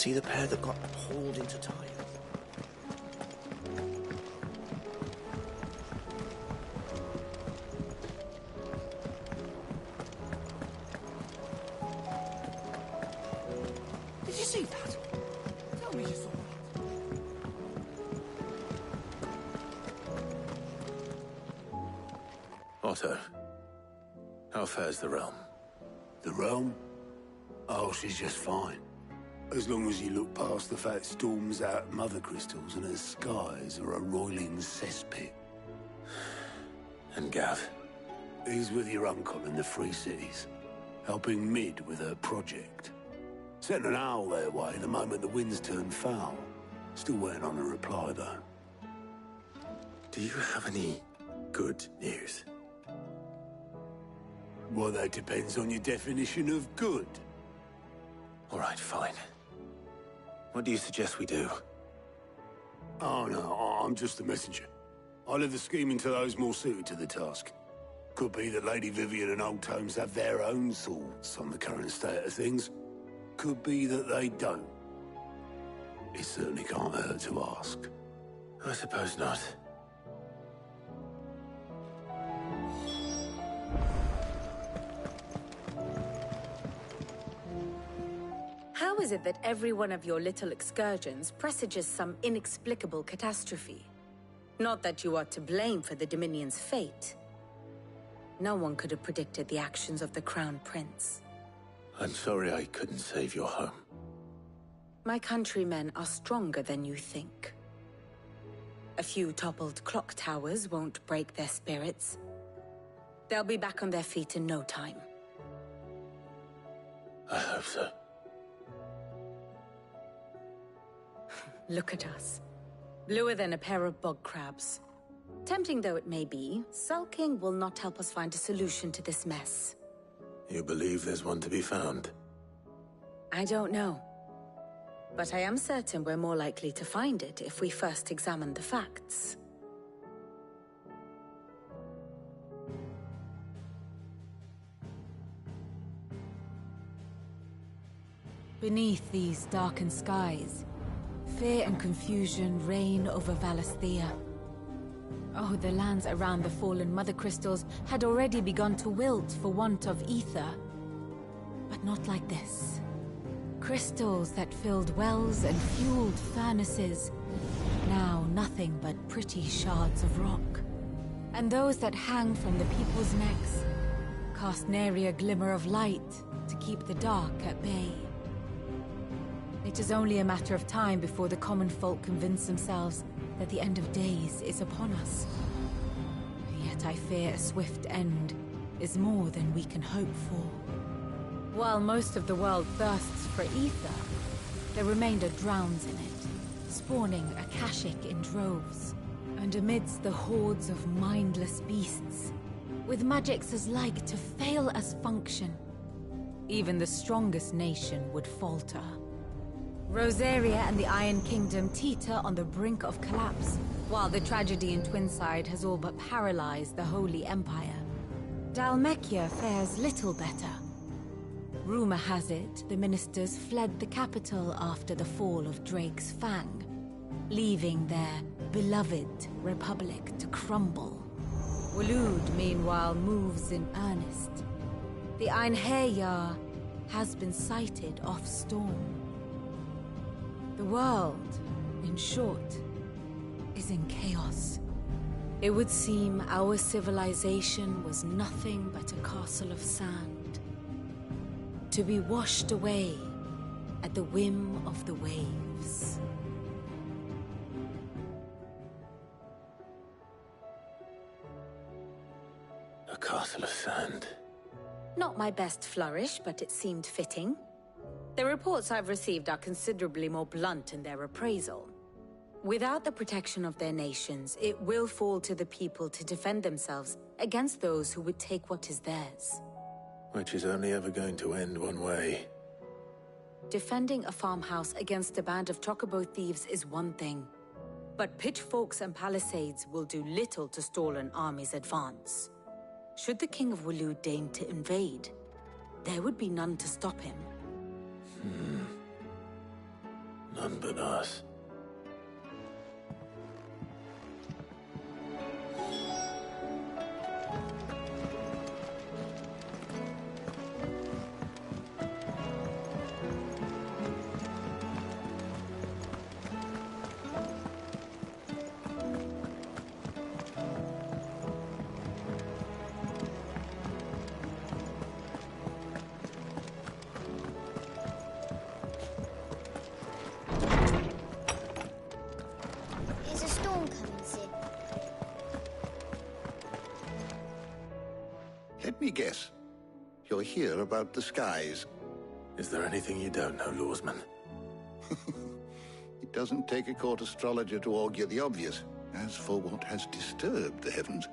see the pair that got hauled into Tyre? Did you see that? Tell me you saw that. Otto, how fares the realm? The realm? Oh, she's just fine. As long as you look past the fat storms out mother crystals and her skies are a roiling cesspit. And Gav? He's with your uncle in the Free Cities, helping Mid with her project. Sent an owl their way the moment the winds turned foul. Still waiting on a reply, though. Do you have any good news? Well, that depends on your definition of good. All right, fine. What do you suggest we do? Oh, no, I'm just the messenger. I leave the scheming to those more suited to the task. Could be that Lady Vivian and Old Tomes have their own thoughts on the current state of things. Could be that they don't. It certainly can't hurt to ask. I suppose not. How is it that every one of your little excursions presages some inexplicable catastrophe? Not that you are to blame for the Dominion's fate. No one could have predicted the actions of the Crown Prince. I'm sorry I couldn't save your home. My countrymen are stronger than you think. A few toppled clock towers won't break their spirits. They'll be back on their feet in no time. I hope so. Look at us. Bluer than a pair of bog crabs. Tempting though it may be, sulking will not help us find a solution to this mess. You believe there's one to be found? I don't know. But I am certain we're more likely to find it if we first examine the facts. Beneath these darkened skies, fear and confusion reign over Valisthea. Oh, the lands around the fallen Mother Crystals had already begun to wilt for want of ether. But not like this. Crystals that filled wells and fueled furnaces. Now nothing but pretty shards of rock. And those that hang from the people's necks cast nary a glimmer of light to keep the dark at bay. It is only a matter of time before the common folk convince themselves that the end of days is upon us. Yet I fear a swift end is more than we can hope for. While most of the world thirsts for ether, the remainder drowns in it, spawning Akashic in droves. And amidst the hordes of mindless beasts, with magics as like to fail as function, even the strongest nation would falter. Rosaria and the Iron Kingdom teeter on the brink of collapse, while the tragedy in Twinside has all but paralyzed the Holy Empire. Dalmekia fares little better. Rumor has it the ministers fled the capital after the fall of Drake's Fang, leaving their beloved republic to crumble. Waloed, meanwhile, moves in earnest. The Einherjar has been sighted off-storm. The world, in short, is in chaos. It would seem our civilization was nothing but a castle of sand, to be washed away at the whim of the waves. A castle of sand. Not my best flourish, but it seemed fitting. The reports I've received are considerably more blunt in their appraisal. Without the protection of their nations, it will fall to the people to defend themselves against those who would take what is theirs. Which is only ever going to end one way. Defending a farmhouse against a band of chocobo thieves is one thing, but pitchforks and palisades will do little to stall an army's advance. Should the King of Waloed deign to invade, there would be none to stop him. None but us. Is a storm coming, Sid? Let me guess. You're here about the skies. Is there anything you don't know, Lawsman? It doesn't take a court astrologer to augur the obvious. As for what has disturbed the heavens,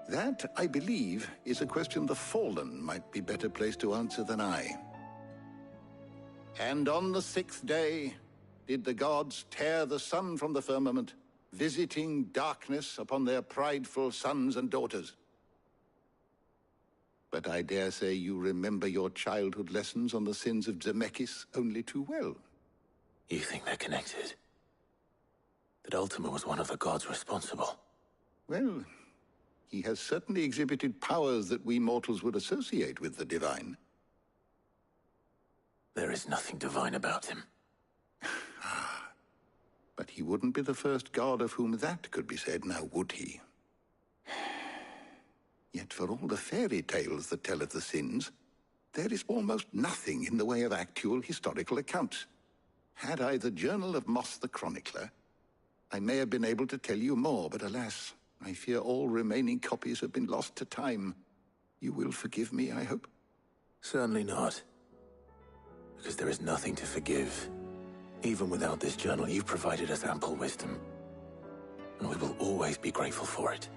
that, I believe, is a question the Fallen might be better placed to answer than I. And on the sixth day did the gods tear the sun from the firmament, visiting darkness upon their prideful sons and daughters. But I dare say you remember your childhood lessons on the sins of Zemeckis only too well. You think they're connected? That Ultima was one of the gods responsible? Well, he has certainly exhibited powers that we mortals would associate with the divine. There is nothing divine about him. But he wouldn't be the first god of whom that could be said, now would he? Yet for all the fairy tales that tell of the sins, there is almost nothing in the way of actual historical accounts. Had I the Journal of Moss the Chronicler, I may have been able to tell you more, but alas, I fear all remaining copies have been lost to time. You will forgive me, I hope? Certainly not. Because there is nothing to forgive. Even without this journal, you've provided us ample wisdom. And we will always be grateful for it.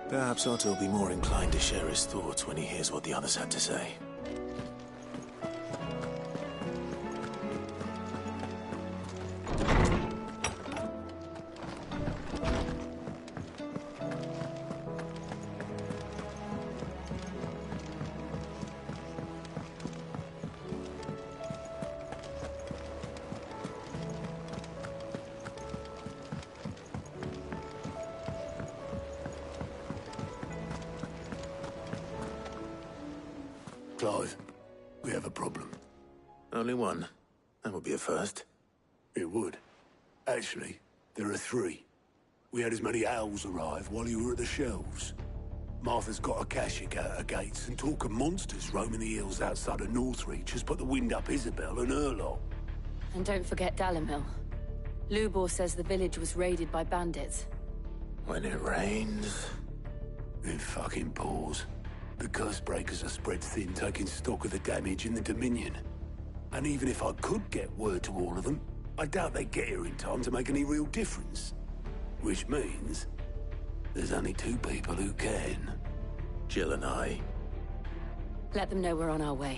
Perhaps Otto will be more inclined to share his thoughts when he hears what the others had to say. Clive, we have a problem. Only one. That would be a first. It would. Actually, there are three. We had as many owls arrive while you were at the shelves. Martha's got a Akashic out her gates, and talk of monsters roaming the hills outside of Northreach has put the wind up Isabel and her lot. And don't forget Dalimil. Lubor says the village was raided by bandits. When it rains... It fucking pours. The curse breakers are spread thin, taking stock of the damage in the Dominion. And even if I could get word to all of them, I doubt they'd get here in time to make any real difference. Which means... there's only two people who can. Jill and I. Let them know we're on our way.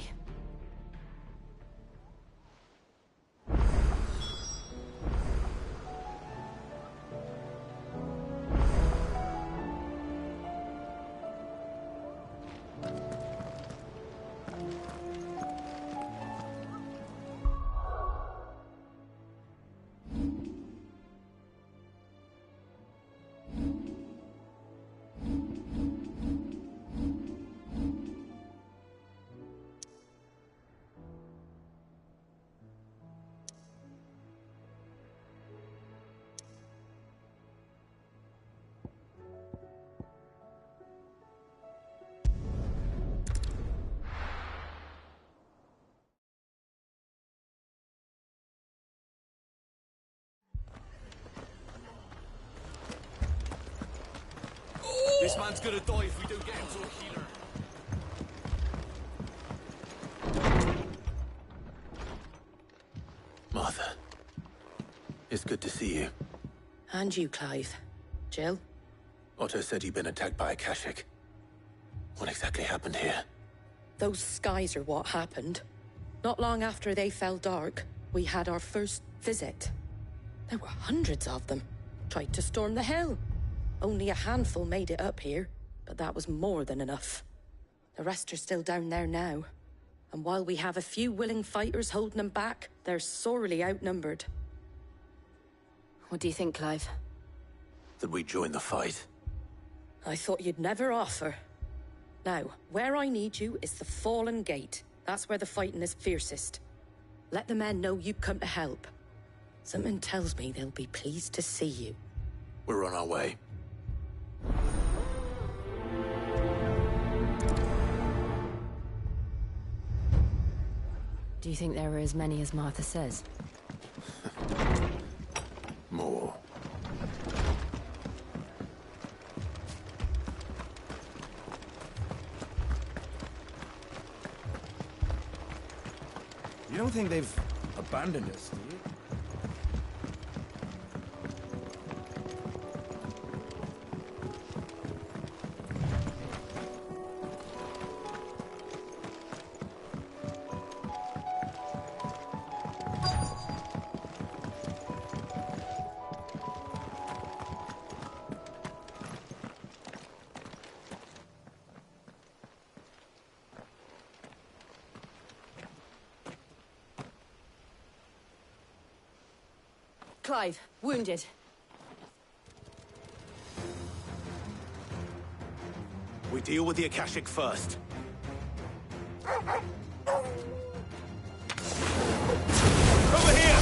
This man's gonna die if we don't get him to a healer. Martha. It's good to see you. And you, Clive. Jill? Otto said you'd been attacked by Akashic. What exactly happened here? Those skies are what happened. Not long after they fell dark, we had our first visit. There were hundreds of them. Tried to storm the hill. Only a handful made it up here, but that was more than enough. The rest are still down there now. And while we have a few willing fighters holding them back, they're sorely outnumbered. What do you think, Clive? That we join the fight. I thought you'd never offer. Now, where I need you is the Fallen Gate. That's where the fighting is fiercest. Let the men know you've come to help. Something tells me they'll be pleased to see you. We're on our way. Do you think there are as many as Martha says? More. You don't think they've abandoned us, do you? Clive, wounded. We deal with the Akashic first. Over here!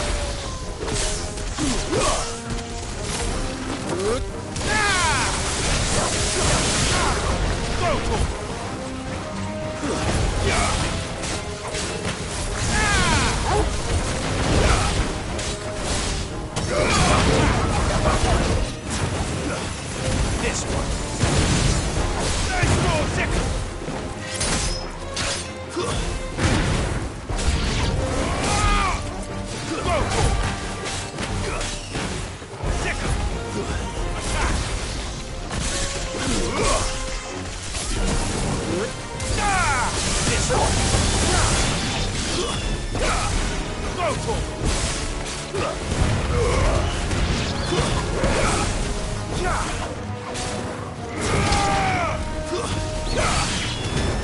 This one. Nice roll, second. Second. Attack.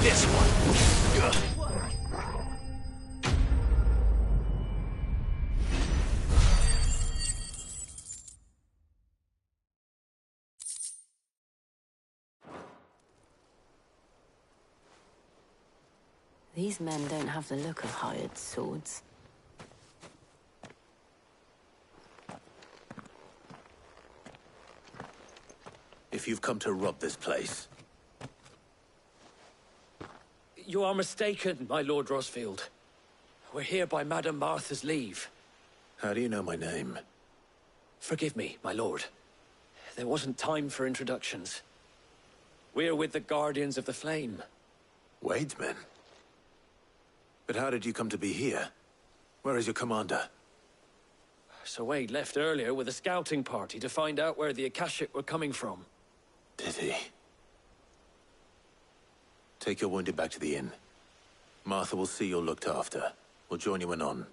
This one. This one. These men don't have the look of hired swords. If you've come to rob this place, You are mistaken, my Lord Rosfield. We're here by Madame Martha's leave. how do you know my name? Forgive me, my lord. There wasn't time for introductions. We're with the Guardians of the Flame. Wade's men? But how did you come to be here? Where is your commander? Sir Wade left earlier with a scouting party to find out where the Akashic were coming from. Did he? Take your wounded back to the inn. Martha will see you're looked after. We'll join you anon.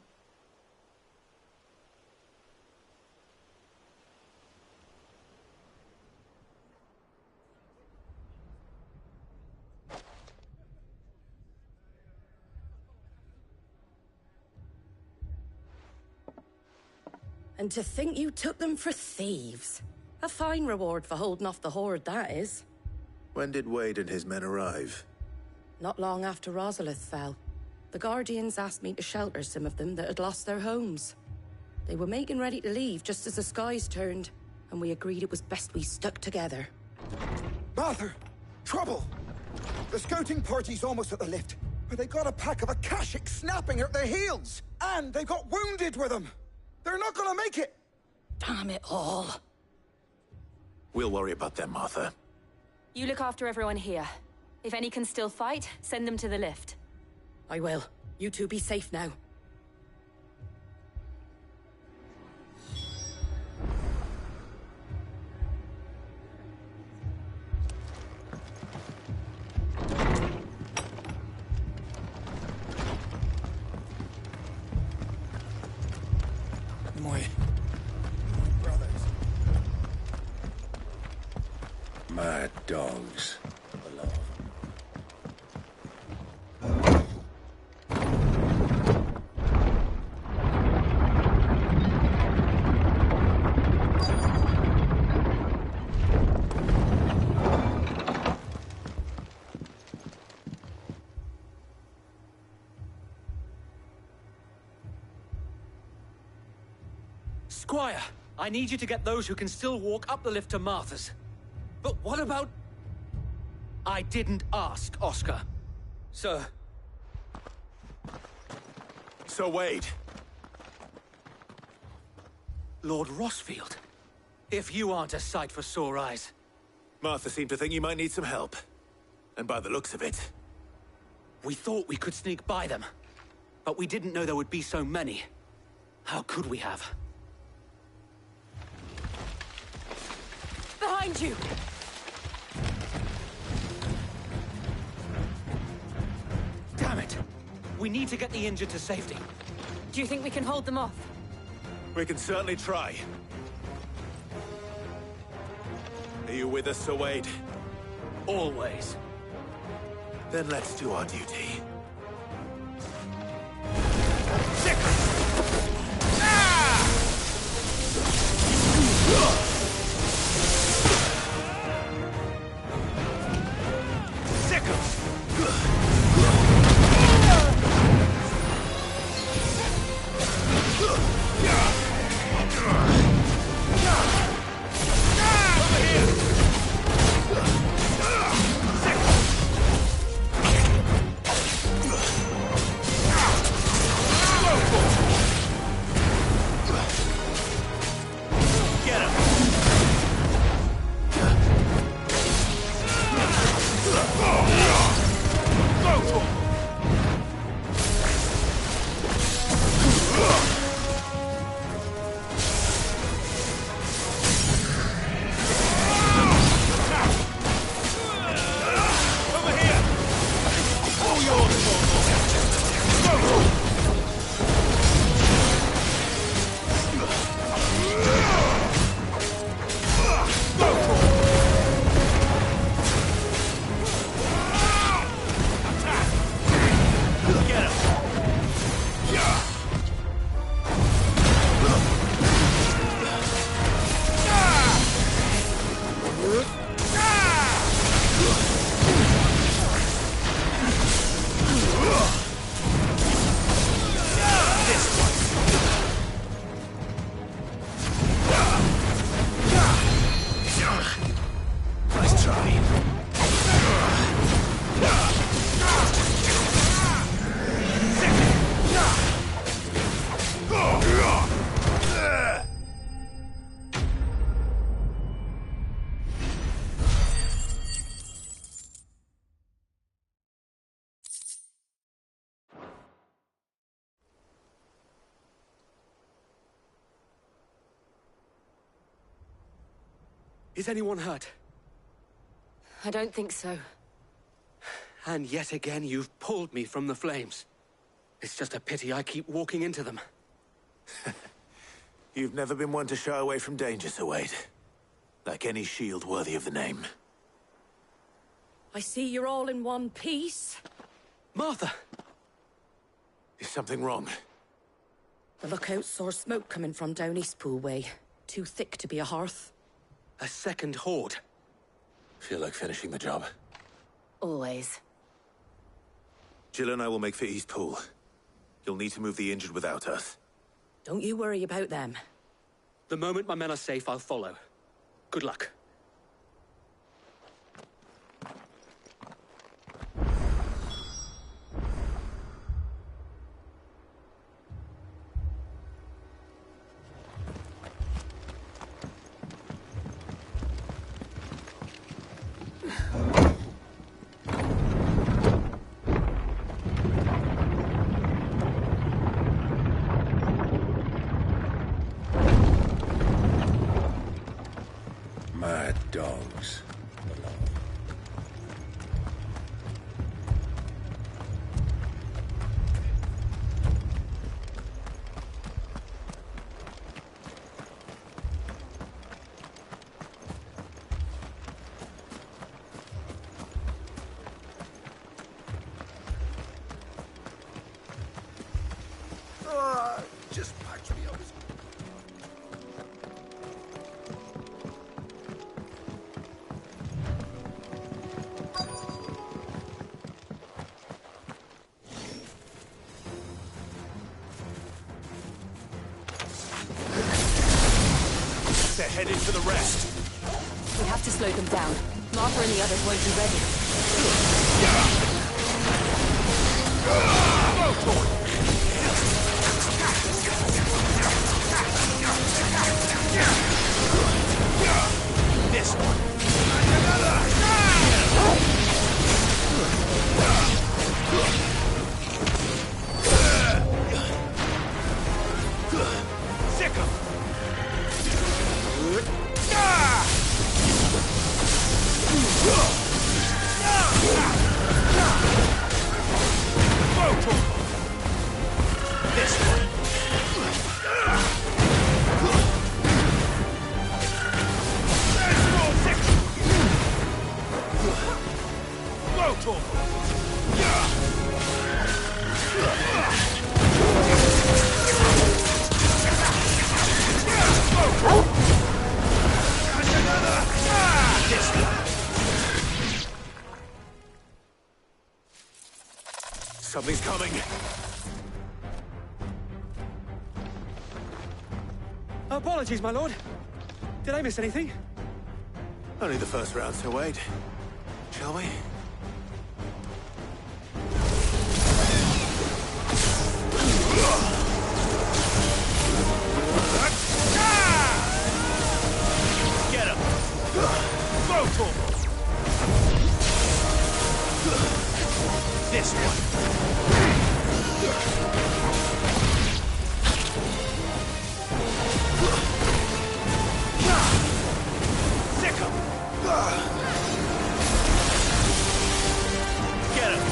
And to think you took them for thieves. A fine reward for holding off the horde, that is. When did Wade and his men arrive? Not long after Rosalith fell. The Guardians asked me to shelter some of them that had lost their homes. They were making ready to leave just as the skies turned, and we agreed it was best we stuck together. Martha! Trouble! The scouting party's almost at the lift, but they got a pack of Akashic snapping at their heels! And they've got wounded with them! They're not gonna make it! Damn it all. We'll worry about them, Martha. You look after everyone here. If any can still fight, send them to the lift. I will. You two be safe now. My brothers. Mad dogs. I need you to get those who can still walk up the lift to Martha's. But what about... I didn't ask, Oscar. Sir. So Wade. Lord Rossfield. If you aren't a sight for sore eyes. Martha seemed to think you might need some help. And by the looks of it... We thought we could sneak by them. But we didn't know there would be so many. How could we have? Behind you! Damn it! We need to get the injured to safety. Do you think we can hold them off? We can certainly try. Are you with us, Sir Wade? Always. Then let's do our duty. Is anyone hurt? I don't think so. And yet again, you've pulled me from the flames. It's just a pity I keep walking into them. You've never been one to shy away from danger, Sir Wade. Like any shield worthy of the name. I see you're all in one piece. Martha! Is something wrong? The lookout saw smoke coming from down Eastpool way. Too thick to be a hearth. A second horde. Feel like finishing the job. Always. Jill and I will make for Eastpool. You'll need to move the injured without us. Don't you worry about them. The moment my men are safe, I'll follow. Good luck. Mad dogs. Just patch me up. They're headed for the rest. We have to slow them down. Martha and the others won't be ready. This one. Sick 'em. This one. Something's coming. Apologies, my lord. Did I miss anything? Only the first round, so wait. Shall we? Get him! Go, Torvald! This one. Sick 'em! Get him!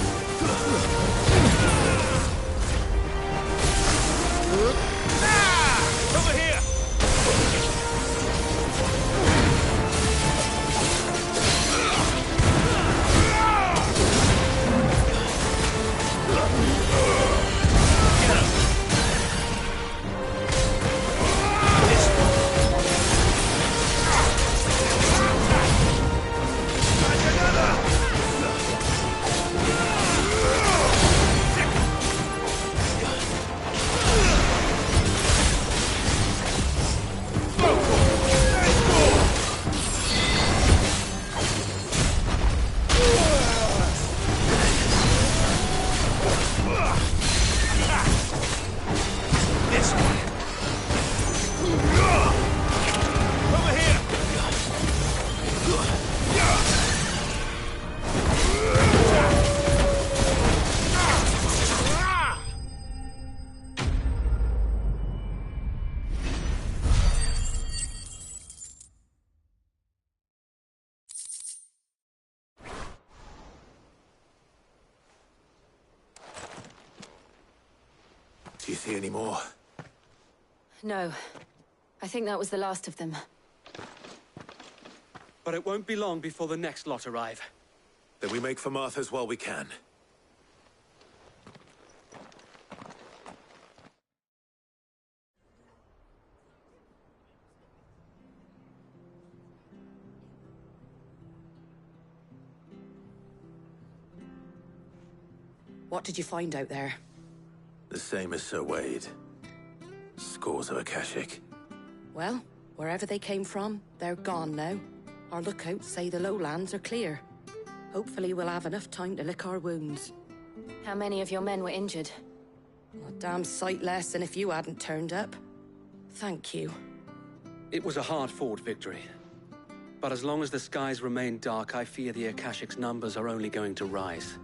Over here! Do you see any more? No. I think that was the last of them. But it won't be long before the next lot arrive. Then we make for Martha's while we can. What did you find out there? The same as Sir Wade. Scores of Akashic. Well, wherever they came from, they're gone now. Our lookouts say the lowlands are clear. Hopefully we'll have enough time to lick our wounds. How many of your men were injured? A damn sight less than if you hadn't turned up. Thank you. It was a hard-fought victory. But as long as the skies remain dark, I fear the Akashic's numbers are only going to rise.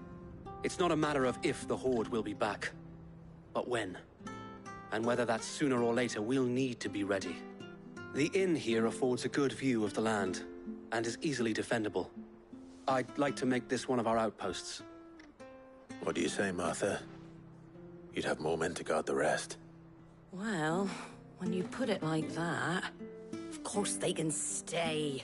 It's not a matter of if the Horde will be back, but when. And whether that's sooner or later, we'll need to be ready. The inn here affords a good view of the land, and is easily defendable. I'd like to make this one of our outposts. What do you say, Martha? You'd have more men to guard the rest. Well, when you put it like that, of course they can stay.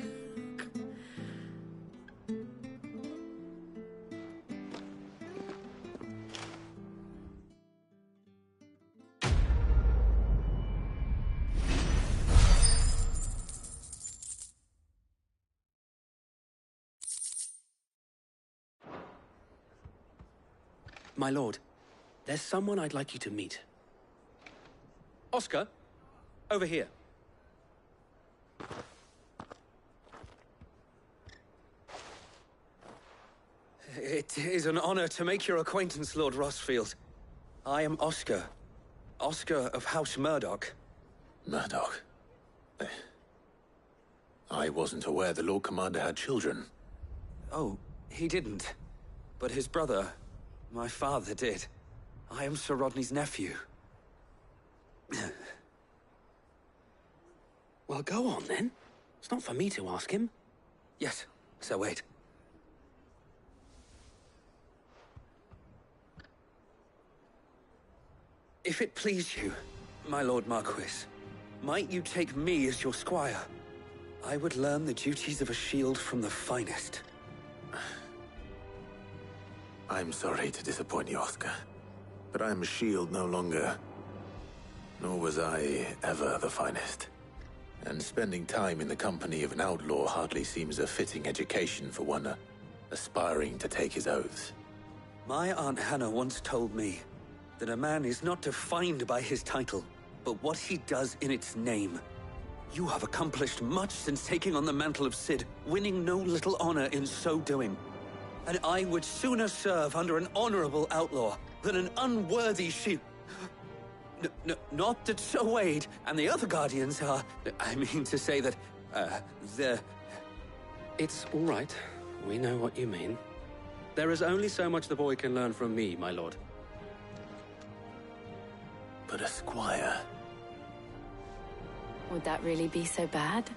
My lord, there's someone I'd like you to meet. Oscar, over here. It is an honor to make your acquaintance, Lord Rosfield. I am Oscar. Oscar of House Murdoch. Murdoch? I wasn't aware the Lord Commander had children. Oh, he didn't. But his brother, my father, did. I am Sir Rodney's nephew. Well, go on then. It's not for me to ask him. Yes, Sir Wade. If it please you, my Lord Marquis, might you take me as your squire? I would learn the duties of a shield from the finest. I'm sorry to disappoint you, Oscar, but I'm a shield no longer. Nor was I ever the finest. And spending time in the company of an outlaw hardly seems a fitting education for one aspiring to take his oaths. My Aunt Hannah once told me that a man is not defined by his title, but what he does in its name. You have accomplished much since taking on the mantle of Cid, winning no little honor in so doing. And I would sooner serve under an honorable outlaw than an unworthy shield. Not that Sir Wade and the other Guardians are... I mean to say that, they're... It's all right. We know what you mean. There is only so much the boy can learn from me, my lord. But a squire... Would that really be so bad?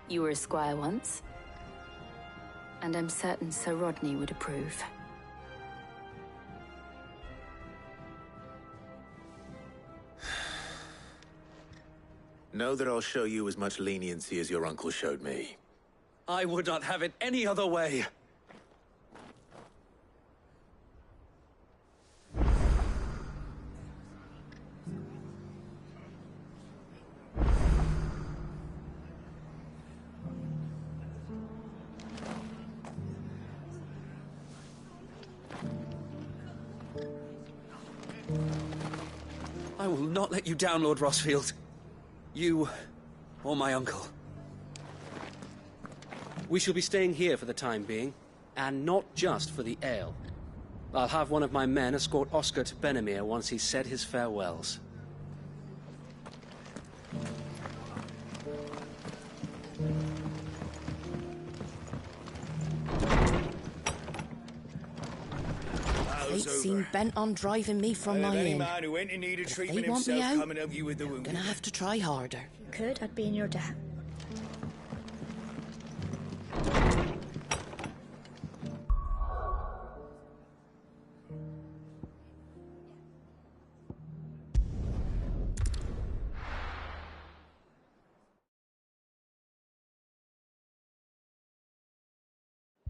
You were a squire once. And I'm certain Sir Rodney would approve. Know that I'll show you as much leniency as your uncle showed me. I would not have it any other way. I will not let you down, Lord Rosfield. You, or my uncle. We shall be staying here for the time being, and not just for the ale. I'll have one of my men escort Oscar to Benamir once he's said his farewells. They seem bent on driving me from my inn. Man who ain't in need of If treatment they want me himself out, coming up you with the wound. gonna have to try harder. Could, I'd be in your debt.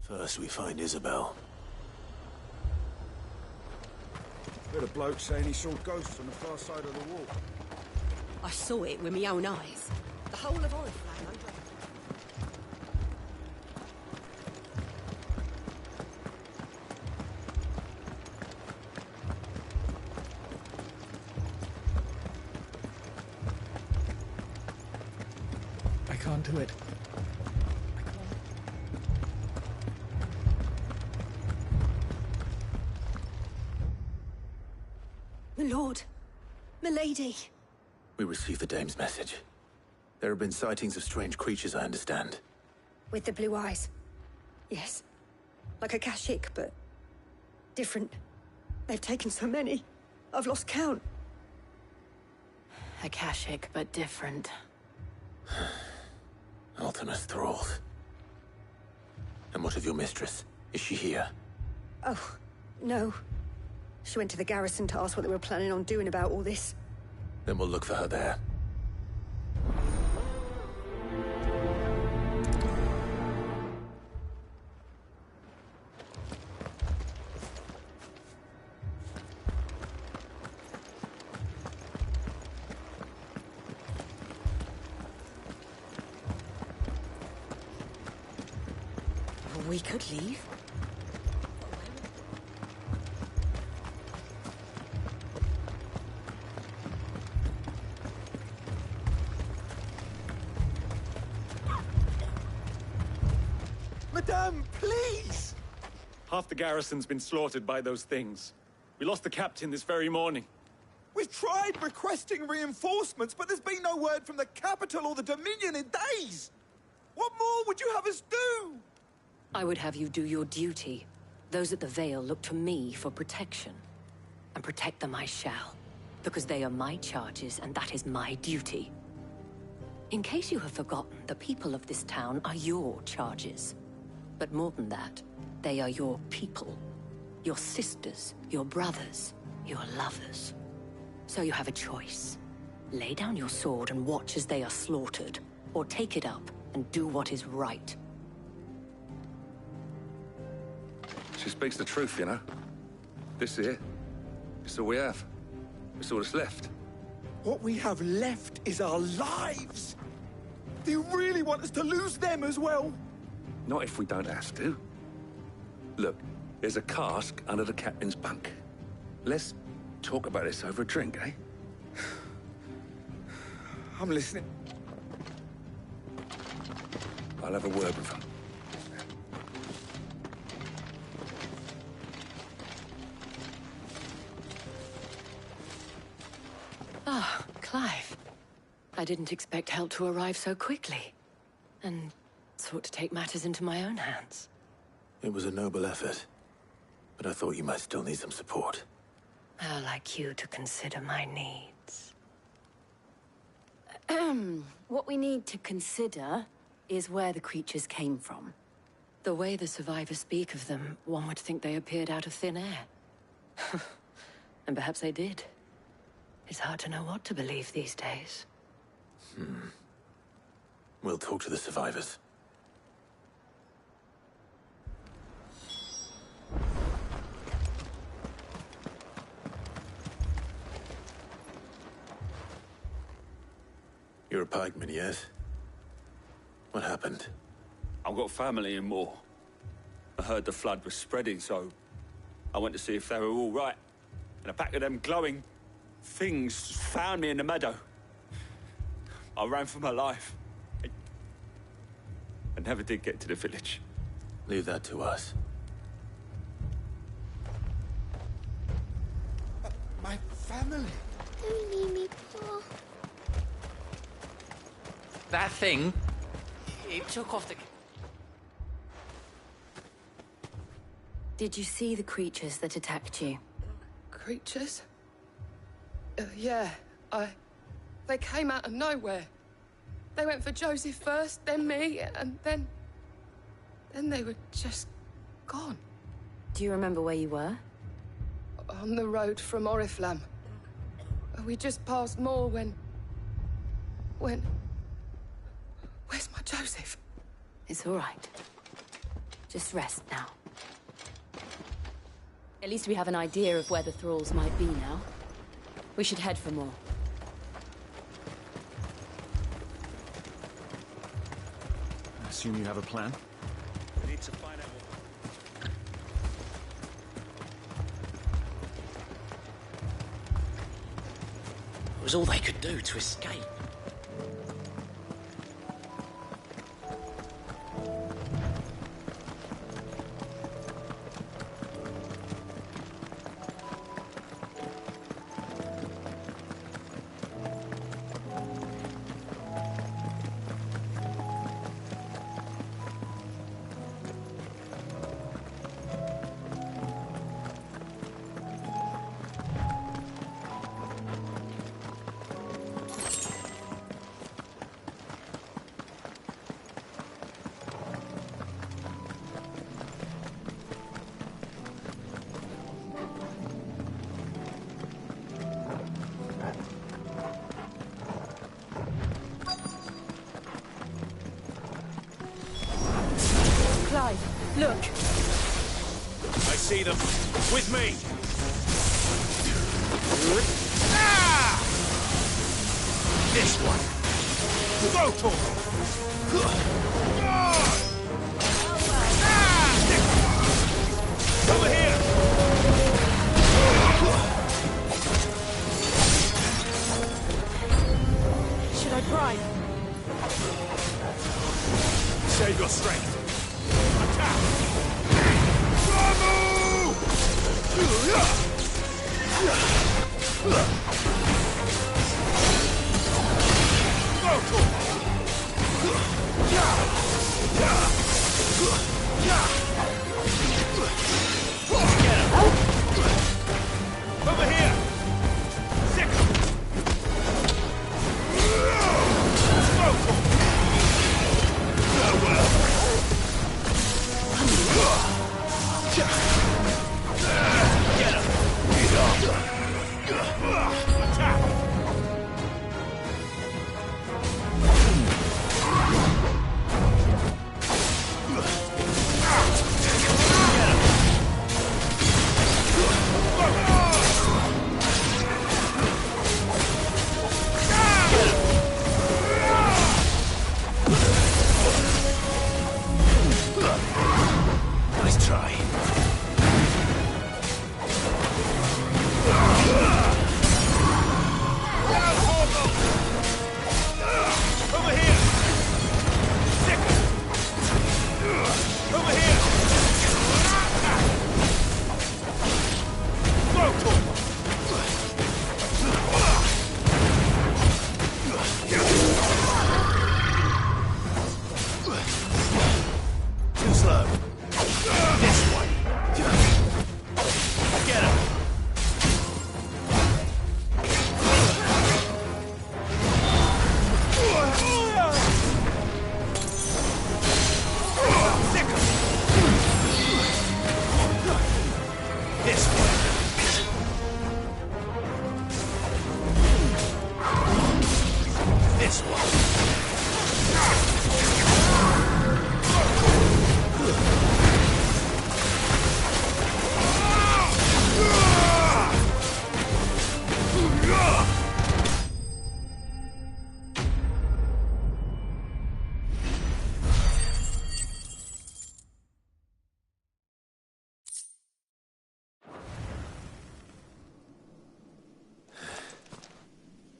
First we find Isabel. Heard a bloke saying he saw ghosts on the far side of the wall. I saw it with my own eyes. The whole of Oriflamme under... I can't do it. My lord, milady. We received the dame's message. There have been sightings of strange creatures, I understand. With the blue eyes. Yes. Like a Kashik, but different. They've taken so many. I've lost count. Akashic, but different. Ultimus thralls. And what of your mistress? Is she here? Oh, no. She went to the garrison to ask what they were planning on doing about all this. Then we'll look for her there. We could leave. Madame, please! Half the garrison's been slaughtered by those things. We lost the captain this very morning. We've tried requesting reinforcements, but there's been no word from the capital or the Dominion in days! What more would you have us do? I would have you do your duty. Those at the Vale look to me for protection. And protect them I shall. Because they are my charges, and that is my duty. In case you have forgotten, the people of this town are your charges. But more than that, they are your people. Your sisters, your brothers, your lovers. So you have a choice. Lay down your sword and watch as they are slaughtered, or take it up and do what is right. She speaks the truth, you know. This here, it's all we have. It's all that's left. What we have left is our lives! Do you really want us to lose them as well? Not if we don't have to. Look, there's a cask under the captain's bunk. Let's talk about this over a drink, eh? I'm listening. I'll have a word with him. Ah, Clive. I didn't expect help to arrive so quickly. And sought to take matters into my own hands. It was a noble effort, but I thought you might still need some support. I'd like you to consider my needs. What we need to consider is where the creatures came from. The way the survivors speak of them, one would think they appeared out of thin air. And perhaps they did. It's hard to know what to believe these days. We'll talk to the survivors. You're a pikeman, yes? What happened? I've got family in Moor. I heard the flood was spreading, so I went to see if they were all right. And a pack of them glowing things found me in the meadow. I ran for my life. I never did get to the village. Leave that to us. My family. Don't leave me, Paul. That thing, it took off the... Did you see the creatures that attacked you? Creatures? Yeah, They came out of nowhere. They went for Joseph first, then me, and then they were just gone. Do you remember where you were? On the road from Oriflamme. We just passed Moor when... Where's my Joseph? It's all right. Just rest now. At least we have an idea of where the thralls might be now. We should head for more. I assume you have a plan? We need to find out what... It was all they could do to escape. Look! I see them. With me! This one! Brutal! Over here! Should I pry? Save your strength. Attack! Over here! Sick! Get him! Attack! Nice try. Over here! Sick! Over here! Too slow. This one. Get him. Sick him. This one. This one.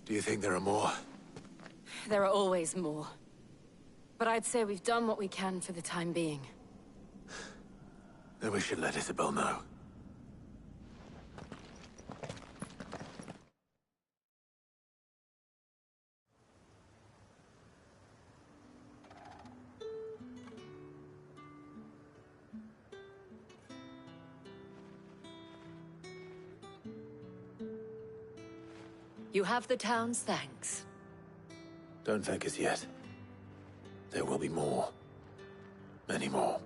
Do you think there are more? There are always more. But I'd say we've done what we can for the time being. Then we should let Isabel know. You have the town's thanks. Don't thank us yet. There will be more. Many more.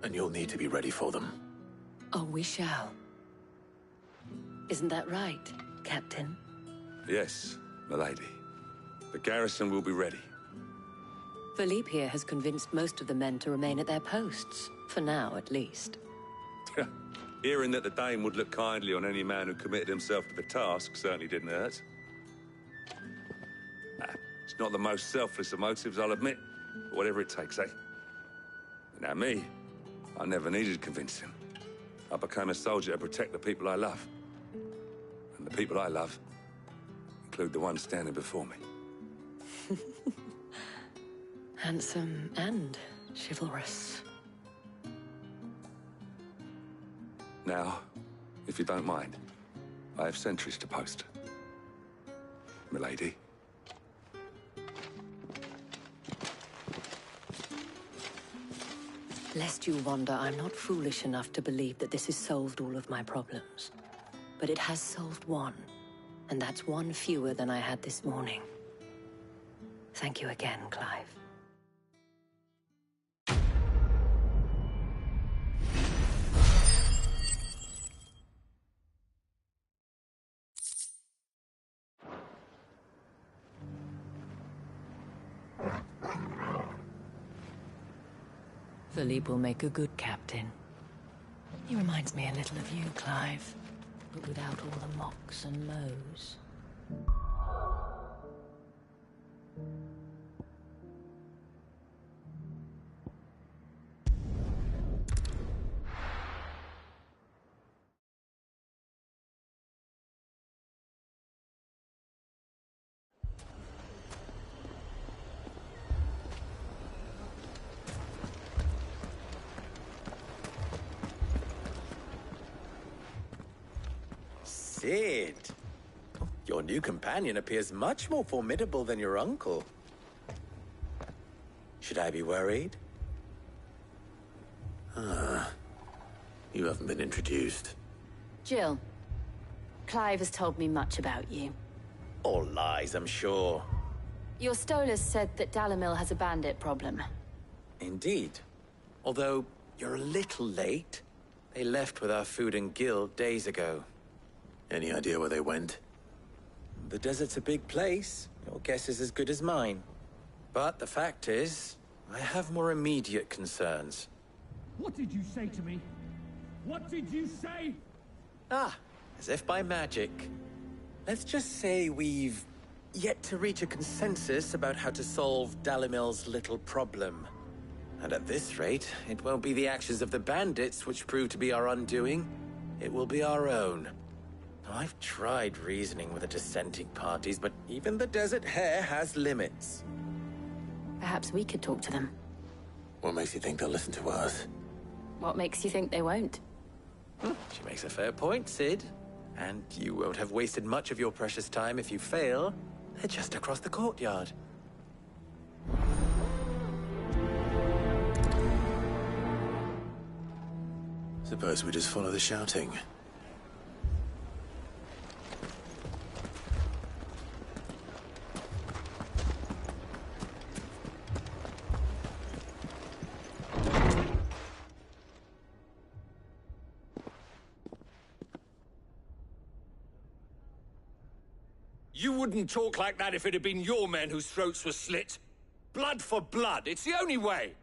And you'll need to be ready for them. Oh, we shall. Isn't that right, Captain? Yes, milady. The garrison will be ready. Philippe here has convinced most of the men to remain at their posts. For now, at least. Hearing that the Dane would look kindly on any man who committed himself to the task certainly didn't hurt. It's not the most selfless of motives, I'll admit. But whatever it takes, eh? Now me, I never needed convincing. I became a soldier to protect the people I love. And the people I love include the one standing before me. Handsome and chivalrous. Now, if you don't mind, I have sentries to post. Milady. Lest you wonder, I'm not foolish enough to believe that this has solved all of my problems. But it has solved one, and that's one fewer than I had this morning. Thank you again, Clive. Philippe will make a good captain. He reminds me a little of you, Clive, but without all the mocks and mows. Sid. Your new companion appears much more formidable than your uncle. Should I be worried? You haven't been introduced. Jill, Clive has told me much about you. All lies, I'm sure. Your Stolas said that Dalamil has a bandit problem. Indeed. Although, you're a little late. They left with our food and guild days ago. Any idea where they went? The desert's a big place. Your guess is as good as mine. But the fact is, I have more immediate concerns. What did you say to me? What did you say? Ah, as if by magic. Let's just say we've yet to reach a consensus about how to solve Dalimil's little problem. And at this rate, it won't be the actions of the bandits which prove to be our undoing. It will be our own. I've tried reasoning with the dissenting parties, but even the Desert Hare has limits. Perhaps we could talk to them. What makes you think they'll listen to us? What makes you think they won't? She makes a fair point, Sid. And you won't have wasted much of your precious time if you fail. They're just across the courtyard. Suppose we just follow the shouting. You wouldn't talk like that if it had been your men whose throats were slit. Blood for blood, it's the only way.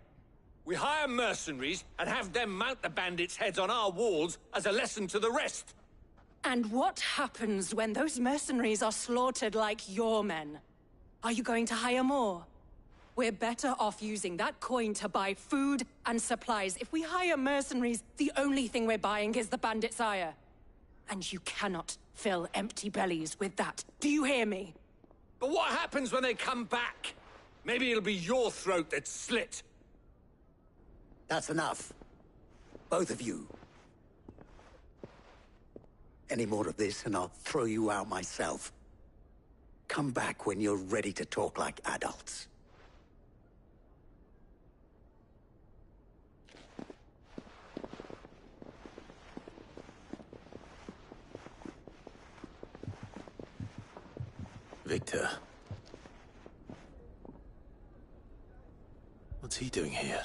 We hire mercenaries and have them mount the bandits' heads on our walls as a lesson to the rest. And what happens when those mercenaries are slaughtered like your men? Are you going to hire more? We're better off using that coin to buy food and supplies. If we hire mercenaries, the only thing we're buying is the bandits' ire. And you cannot fill empty bellies with that. Do you hear me? But what happens when they come back? Maybe it'll be your throat that's slit. That's enough. Both of you. Any more of this and I'll throw you out myself. Come back when you're ready to talk like adults. Victor. What's he doing here?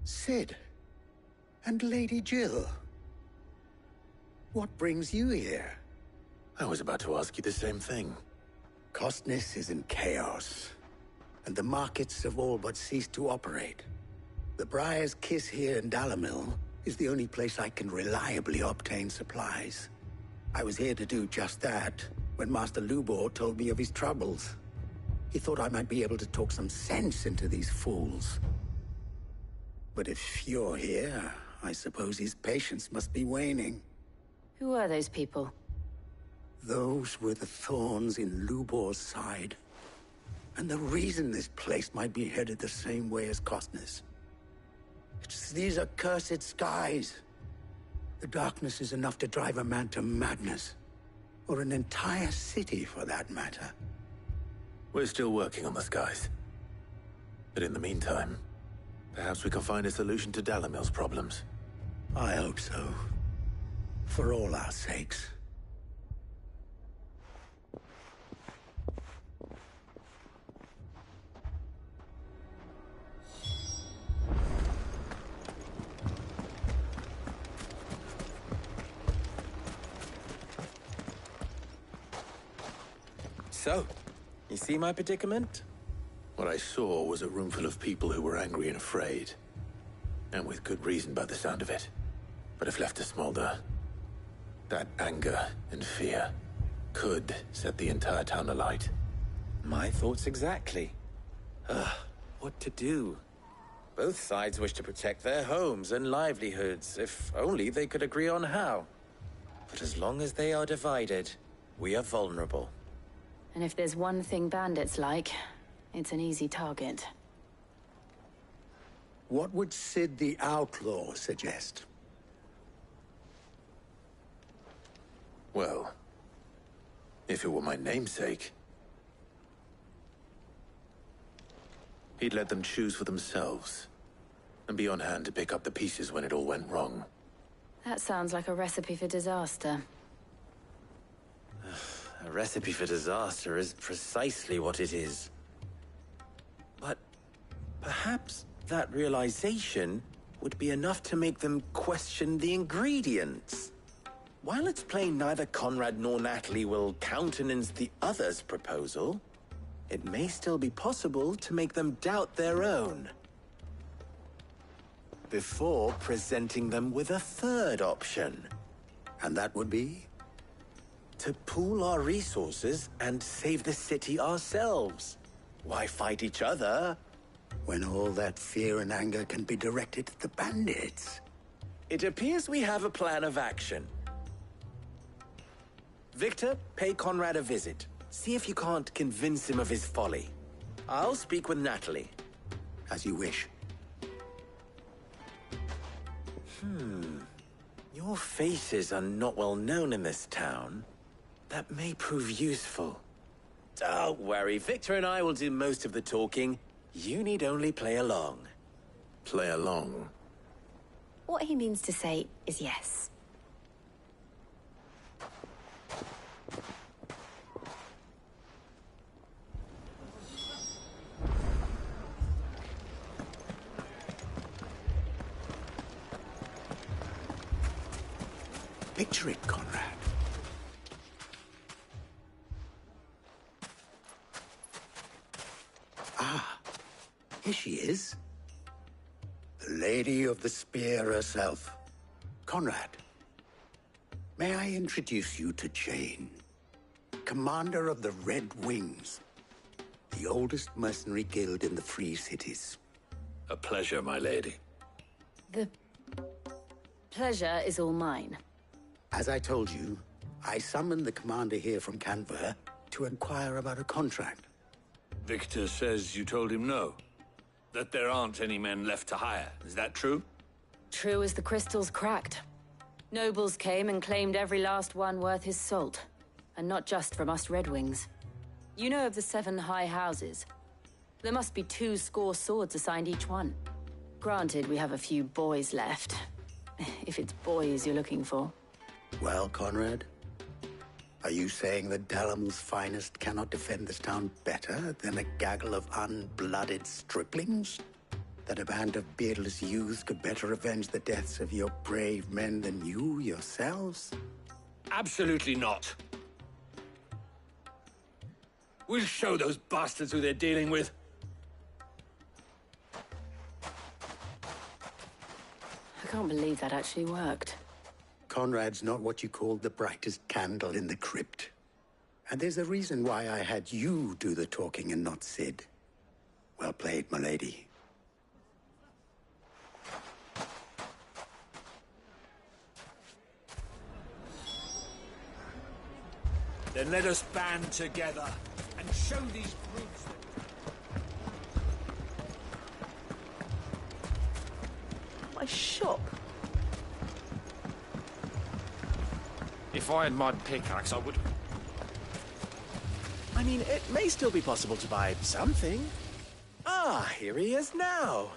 Sid. And Lady Jill. What brings you here? I was about to ask you the same thing. Costness is in chaos, and the markets have all but ceased to operate. The Briar's Kiss here in Dalamil is the only place I can reliably obtain supplies. I was here to do just that when Master Lubor told me of his troubles. He thought I might be able to talk some sense into these fools. But if you're here, I suppose his patience must be waning. Who are those people? Those were the thorns in Lubor's side. And the reason this place might be headed the same way as Costness. It's these accursed skies. The darkness is enough to drive a man to madness. Or an entire city, for that matter. We're still working on the skies. But in the meantime, perhaps we can find a solution to Dalamil's problems. I hope so. For all our sakes. So, you see my predicament? What I saw was a room full of people who were angry and afraid. And with good reason by the sound of it. But if left to smolder, that anger and fear could set the entire town alight. My thoughts exactly. What to do? Both sides wish to protect their homes and livelihoods, if only they could agree on how. But as long as they are divided, we are vulnerable. And if there's one thing bandits like, it's an easy target. What would Sid the Outlaw suggest? Well, if it were my namesake, he'd let them choose for themselves and be on hand to pick up the pieces when it all went wrong. That sounds like a recipe for disaster. A recipe for disaster is precisely what it is. But perhaps that realization would be enough to make them question the ingredients. While it's plain neither Conrad nor Natalie will countenance the other's proposal, it may still be possible to make them doubt their own before presenting them with a third option. And that would be? To pool our resources and save the city ourselves. Why fight each other when all that fear and anger can be directed at the bandits? It appears we have a plan of action. Victor, pay Conrad a visit. See if you can't convince him of his folly. I'll speak with Natalie. As you wish. Your faces are not well known in this town. That may prove useful. Don't worry, Victor and I will do most of the talking. You need only play along. Play along? What he means to say is yes. Picture it, Conrad. Ah, here she is. The Lady of the Spear herself. Conrad, may I introduce you to Jane, commander of the Red Wings, the oldest mercenary guild in the Free Cities. A pleasure, my lady. The pleasure is all mine. As I told you, I summoned the commander here from Canver to inquire about a contract. Victor says you told him no. That there aren't any men left to hire. Is that true? True as the crystals cracked. Nobles came and claimed every last one worth his salt. And not just from us Red Wings. You know of the 7 high houses. There must be 2 swords assigned each one. Granted, we have a few boys left. If it's boys you're looking for. Well, Conrad, are you saying that Dalamil's finest cannot defend this town better than a gaggle of unblooded striplings? That a band of beardless youths could better avenge the deaths of your brave men than you yourselves? Absolutely not. We'll show those bastards who they're dealing with. I can't believe that actually worked. Conrad's not what you call the brightest candle in the crypt. And there's a reason why I had you do the talking and not Sid. Well played, my lady. Then let us band together and show these brutes that... My shop? If I had my pickaxe, I would... I mean, it may still be possible to buy something. Ah, here he is now.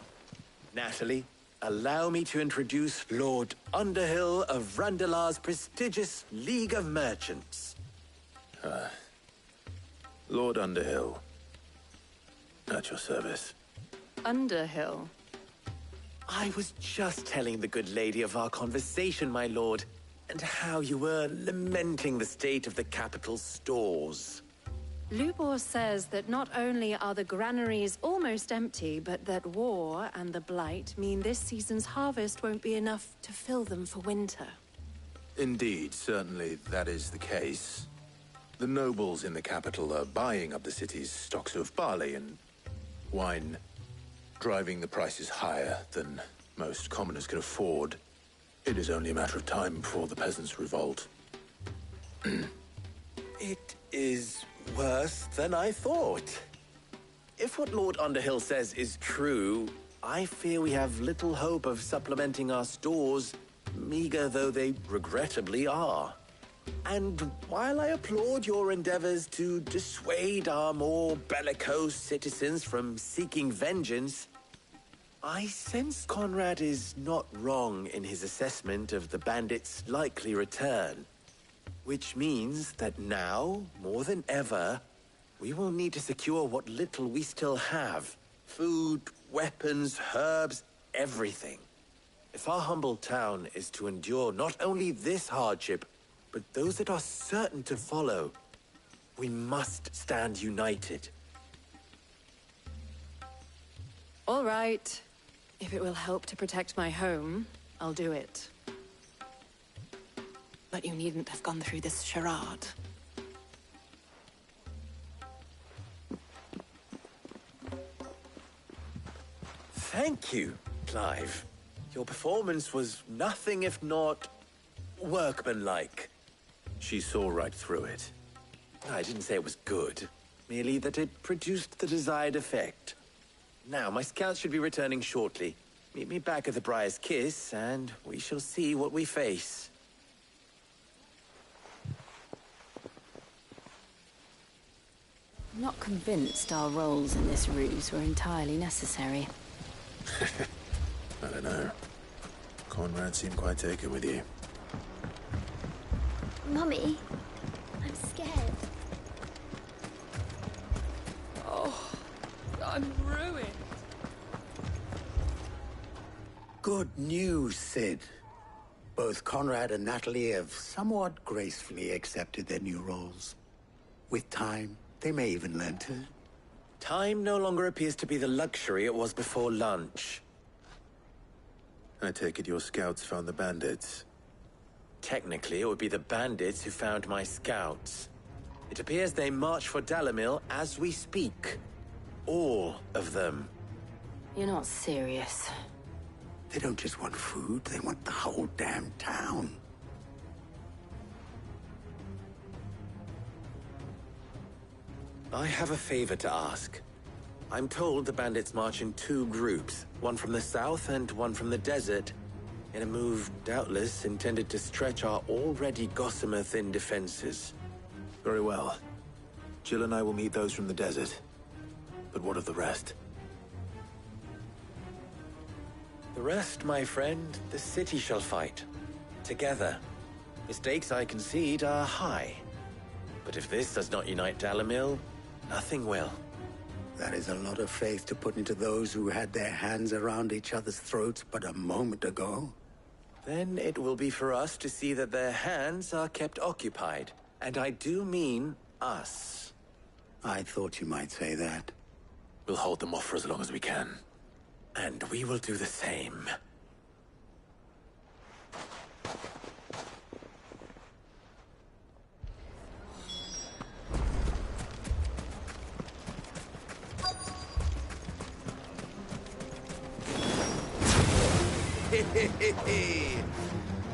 Natalie, allow me to introduce Lord Underhill of Randalar's prestigious League of Merchants. Lord Underhill. At your service. Underhill? I was just telling the good lady of our conversation, my lord, and how you were lamenting the state of the capital's stores. Lubor says that not only are the granaries almost empty, but that war and the Blight mean this season's harvest won't be enough to fill them for winter. Indeed, certainly that is the case. The nobles in the capital are buying up the city's stocks of barley and wine, driving the prices higher than most commoners can afford. It is only a matter of time before the peasants revolt. It is worse than I thought. If what Lord Underhill says is true, I fear we have little hope of supplementing our stores, meager though they regrettably are. And while I applaud your endeavors to dissuade our more bellicose citizens from seeking vengeance, I sense Conrad is not wrong in his assessment of the bandits' likely return. Which means that now, more than ever, we will need to secure what little we still have. Food, weapons, herbs, everything. If our humble town is to endure not only this hardship, but those that are certain to follow, we must stand united. All right. If it will help to protect my home, I'll do it. But you needn't have gone through this charade. Thank you, Clive. Your performance was nothing if not workmanlike. She saw right through it. I didn't say it was good, merely that it produced the desired effect. Now, my scouts should be returning shortly. Meet me back at the Briar's Kiss, and we shall see what we face. I'm not convinced our roles in this ruse were entirely necessary. I don't know. Conrad seemed quite taken with you. Mummy, I'm scared. Oh, I'm ruined. Good news, Sid. Both Conrad and Natalie have somewhat gracefully accepted their new roles. With time, they may even learn to. Time no longer appears to be the luxury it was before lunch. I take it your scouts found the bandits. Technically, it would be the bandits who found my scouts. It appears they march for Dalimil as we speak. All of them. You're not serious. They don't just want food, they want the whole damn town. I have a favor to ask. I'm told the bandits march in two groups, one from the south and one from the desert, in a move doubtless intended to stretch our already gossamer-thin defenses. Very well. Jill and I will meet those from the desert. But what of the rest? The rest, my friend, the city shall fight. Together. The stakes, I concede, are high. But if this does not unite Dalimil, nothing will. That is a lot of faith to put into those who had their hands around each other's throats but a moment ago. Then it will be for us to see that their hands are kept occupied. And I do mean us. I thought you might say that. We'll hold them off for as long as we can. And we will do the same.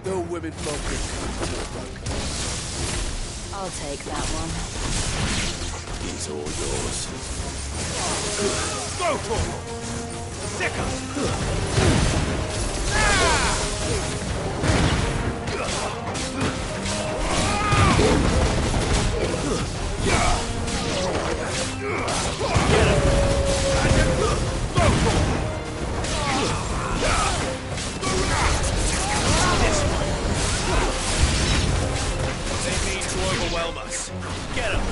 No women focus. I'll take that one. He's all yours. Go for it! Stick up! They mean to overwhelm us. Get him!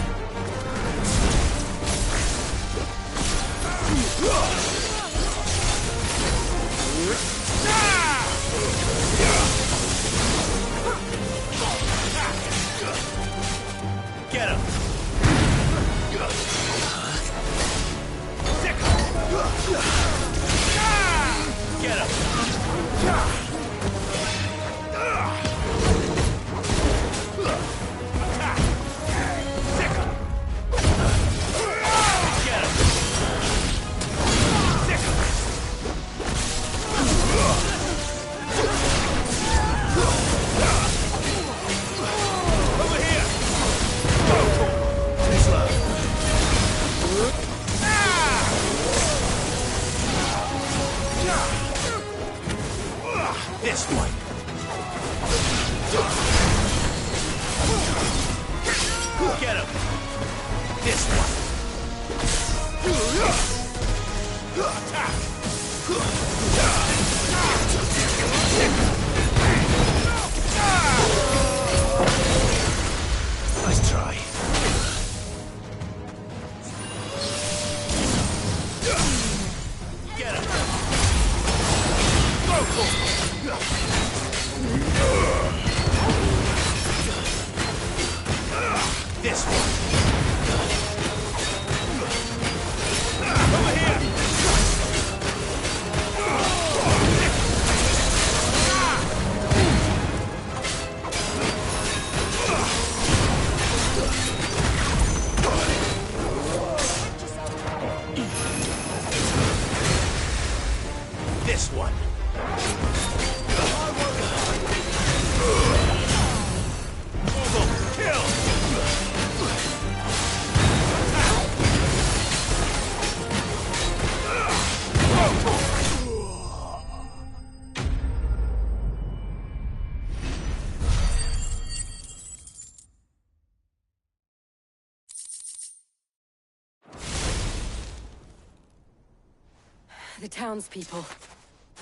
The townspeople.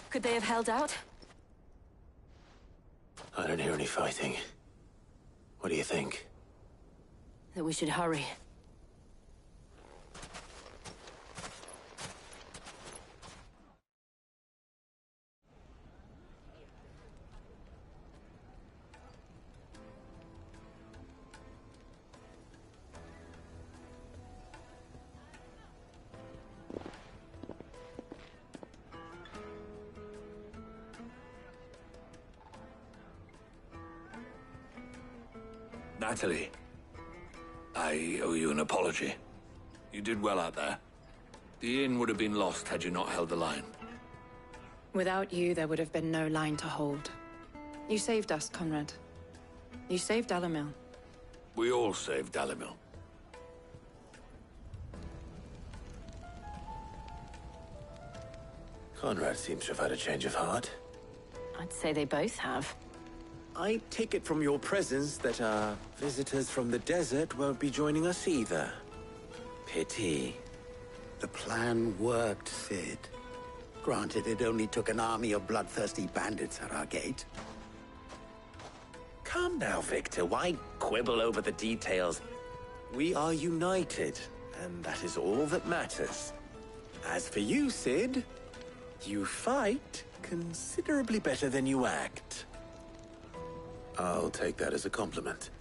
Could they have held out? I don't hear any fighting. What do you think? That we should hurry. Natalie, I owe you an apology. You did well out there. The inn would have been lost had you not held the line. Without you, there would have been no line to hold. You saved us, Conrad. You saved Dalimil. We all saved Dalimil. Conrad seems to have had a change of heart. I'd say they both have. I take it from your presence that our visitors from the desert won't be joining us either. Pity. The plan worked, Sid. Granted, it only took an army of bloodthirsty bandits at our gate. Calm now, Victor. Why quibble over the details? We are united, and that is all that matters. As for you, Sid, you fight considerably better than you act. I'll take that as a compliment.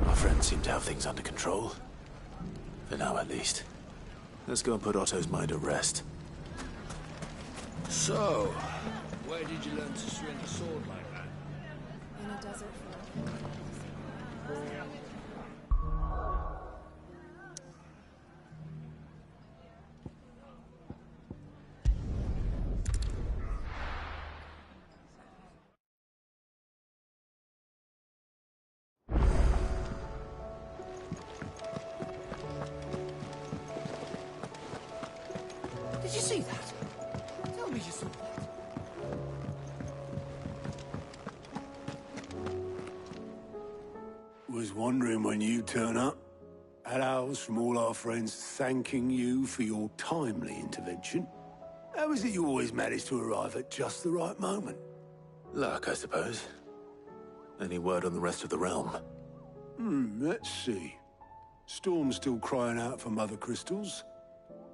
Our friends seem to have things under control. For now, at least. Let's go and put Otto's mind at rest. So, where did you learn to swing a sword like that? In a desert Did you see that? Tell me you saw that. Was wondering when you'd turn up. Had owls from all our friends thanking you for your timely intervention. How is it you always manage to arrive at just the right moment? Luck, I suppose. Any word on the rest of the realm? Let's see. Storm's still crying out for mother crystals.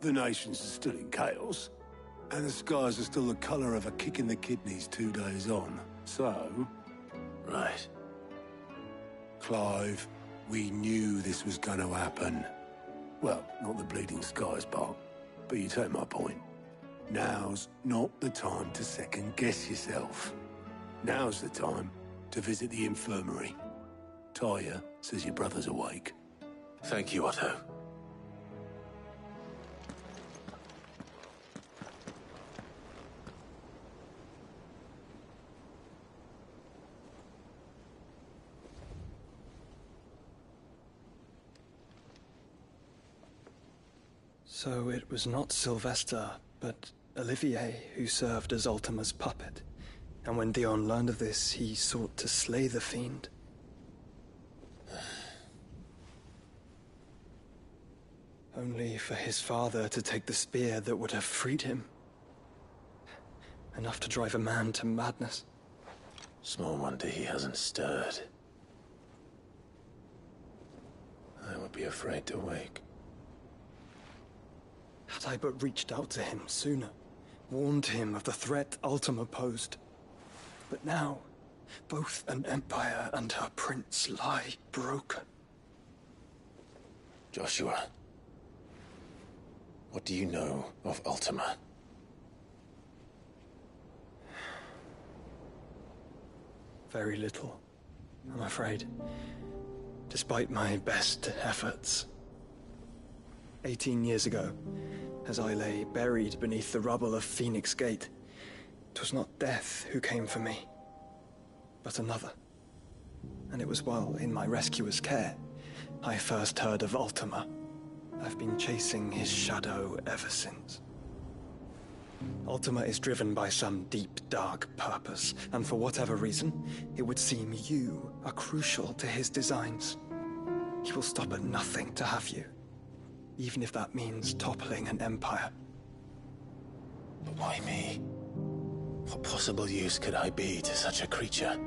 The nations are still in chaos. And the skies are still the color of a kick in the kidneys 2 days on. So... Right. Clive, we knew this was going to happen. Well, not the bleeding skies part, but you take my point. Now's not the time to second-guess yourself. Now's the time to visit the infirmary. Talia says your brother's awake. Thank you, Otto. So it was not Sylvester, but Olivier who served as Ultima's puppet. And when Dion learned of this, he sought to slay the fiend. Only for his father to take the spear that would have freed him. Enough to drive a man to madness. Small wonder he hasn't stirred. I would be afraid to wake. Had I but reached out to him sooner, warned him of the threat Ultima posed. But now, both an empire and her prince lie broken. Joshua, what do you know of Ultima? Very little, I'm afraid. Despite my best efforts. 18 years ago, as I lay buried beneath the rubble of Phoenix Gate, 'twas not death who came for me, but another. And it was while in my rescuer's care, I first heard of Ultima, I've been chasing his shadow ever since. Ultima is driven by some deep, dark purpose, and for whatever reason, it would seem you are crucial to his designs. He will stop at nothing to have you, even if that means toppling an empire. But why me? What possible use could I be to such a creature?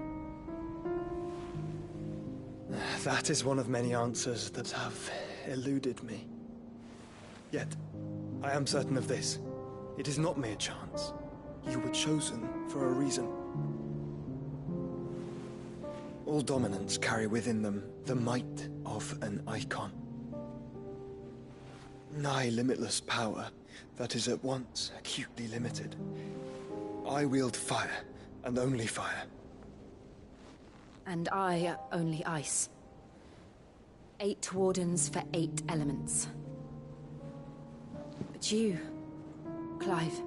That is one of many answers that have eluded me. Yet, I am certain of this. It is not mere chance. You were chosen for a reason. All dominants carry within them the might of an icon. Nigh limitless power that is at once acutely limited. I wield fire, and only fire. And I only ice. 8 wardens for 8 elements. But you, Clive.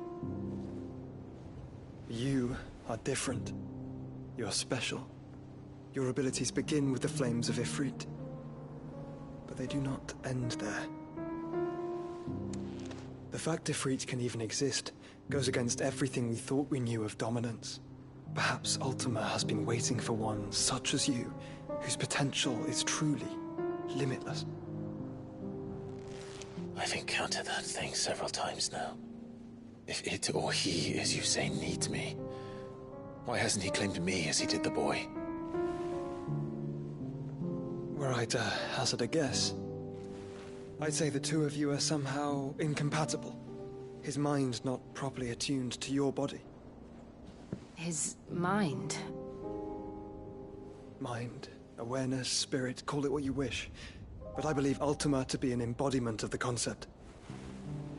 You are different. You're special. Your abilities begin with the flames of Ifrit. But they do not end there. The fact Ifrit can even exist goes against everything we thought we knew of dominance. Perhaps Ultima has been waiting for one such as you, whose potential is truly limitless. I've encountered that thing several times now. If it or he, as you say, needs me, why hasn't he claimed me as he did the boy? Were I to hazard a guess, I'd say the two of you are somehow incompatible. His mind not properly attuned to your body. His mind? Mind, awareness, spirit, call it what you wish. But I believe Ultima to be an embodiment of the concept.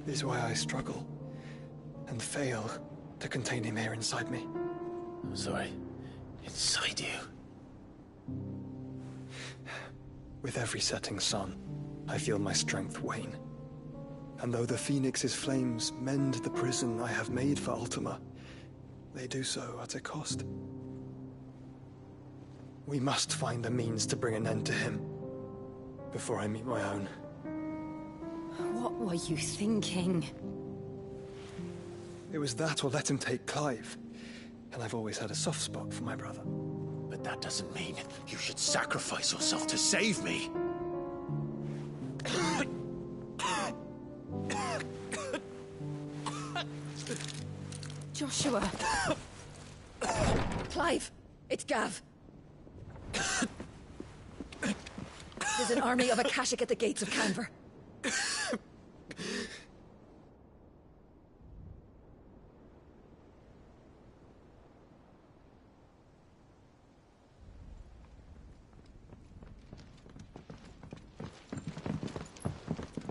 This is why I struggle and fail to contain him here inside me. I'm sorry. Inside you? With every setting sun, I feel my strength wane. And though the Phoenix's flames mend the prison I have made for Ultima, they do so at a cost. We must find a means to bring an end to him before I meet my own. What were you thinking? It was that or let him take Clive. And I've always had a soft spot for my brother. But that doesn't mean you should sacrifice yourself to save me. Joshua. Clive, it's Gav. There's an army of Akashic at the gates of Canver.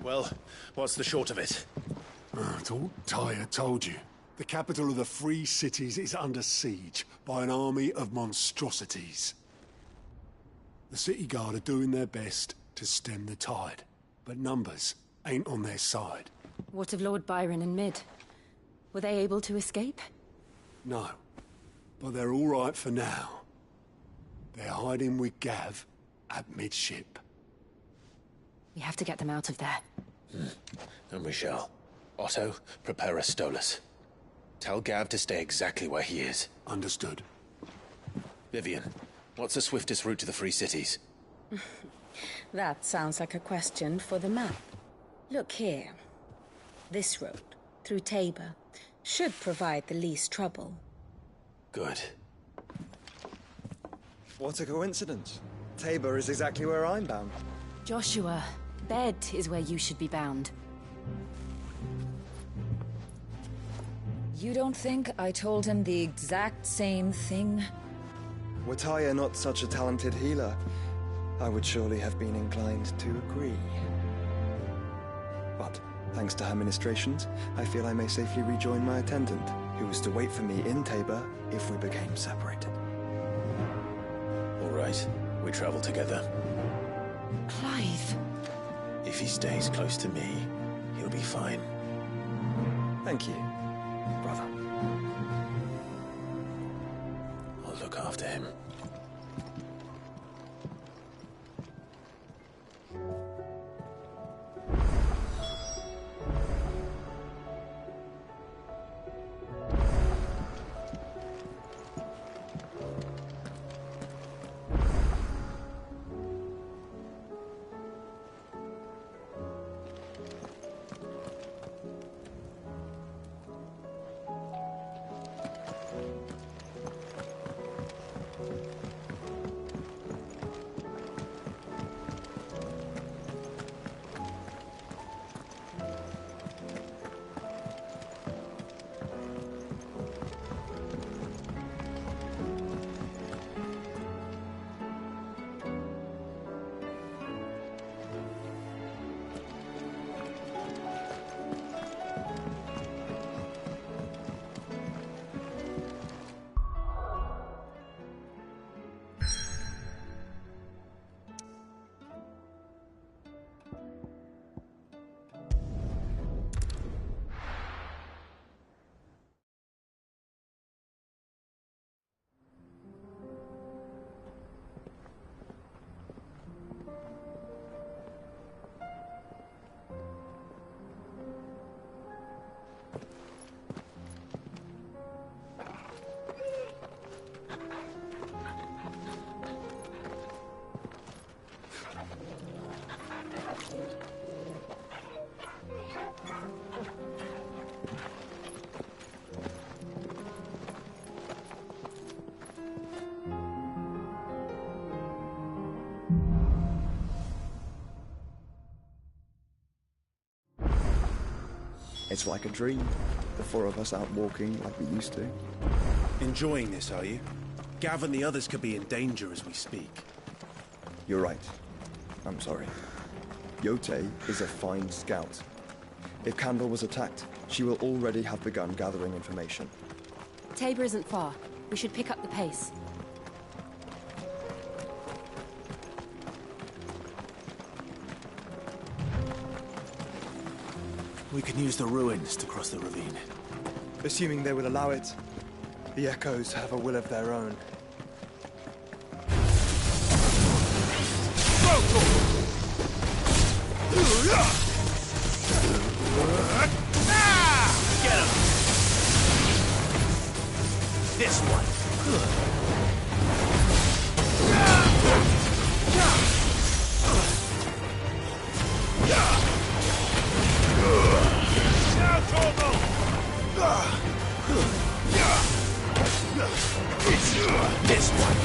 Well, what's the short of it? It's all Tyre told you. The capital of the Free Cities is under siege by an army of monstrosities. The city guard are doing their best to stem the tide, but numbers ain't on their side. What of Lord Byron and Mid? Were they able to escape? No, but they're all right for now. They're hiding with Gav at midship. We have to get them out of there. And we shall. Otto, prepare a Stolas. Tell Gav to stay exactly where he is. Understood. Vivian, what's the swiftest route to the Free Cities? That sounds like a question for the map. Look here. This road, through Tabor, should provide the least trouble. Good. What a coincidence. Tabor is exactly where I'm bound. Joshua, Bed is where you should be bound. You don't think I told him the exact same thing? Were Tyre not such a talented healer, I would surely have been inclined to agree. But, thanks to her ministrations, I feel I may safely rejoin my attendant, who was to wait for me in Tabor if we became separated. All right, we travel together. Clive. If he stays close to me, he'll be fine. Thank you, brother. I'll look after him. It's like a dream. The four of us out walking like we used to. Enjoying this, are you? Gav and the others could be in danger as we speak. You're right. I'm sorry. Yote is a fine scout. If Candle was attacked, she will already have begun gathering information. Tabor isn't far. We should pick up the pace. We can use the ruins to cross the ravine. Assuming they will allow it. The Echoes have a will of their own. Get him! This one. This one.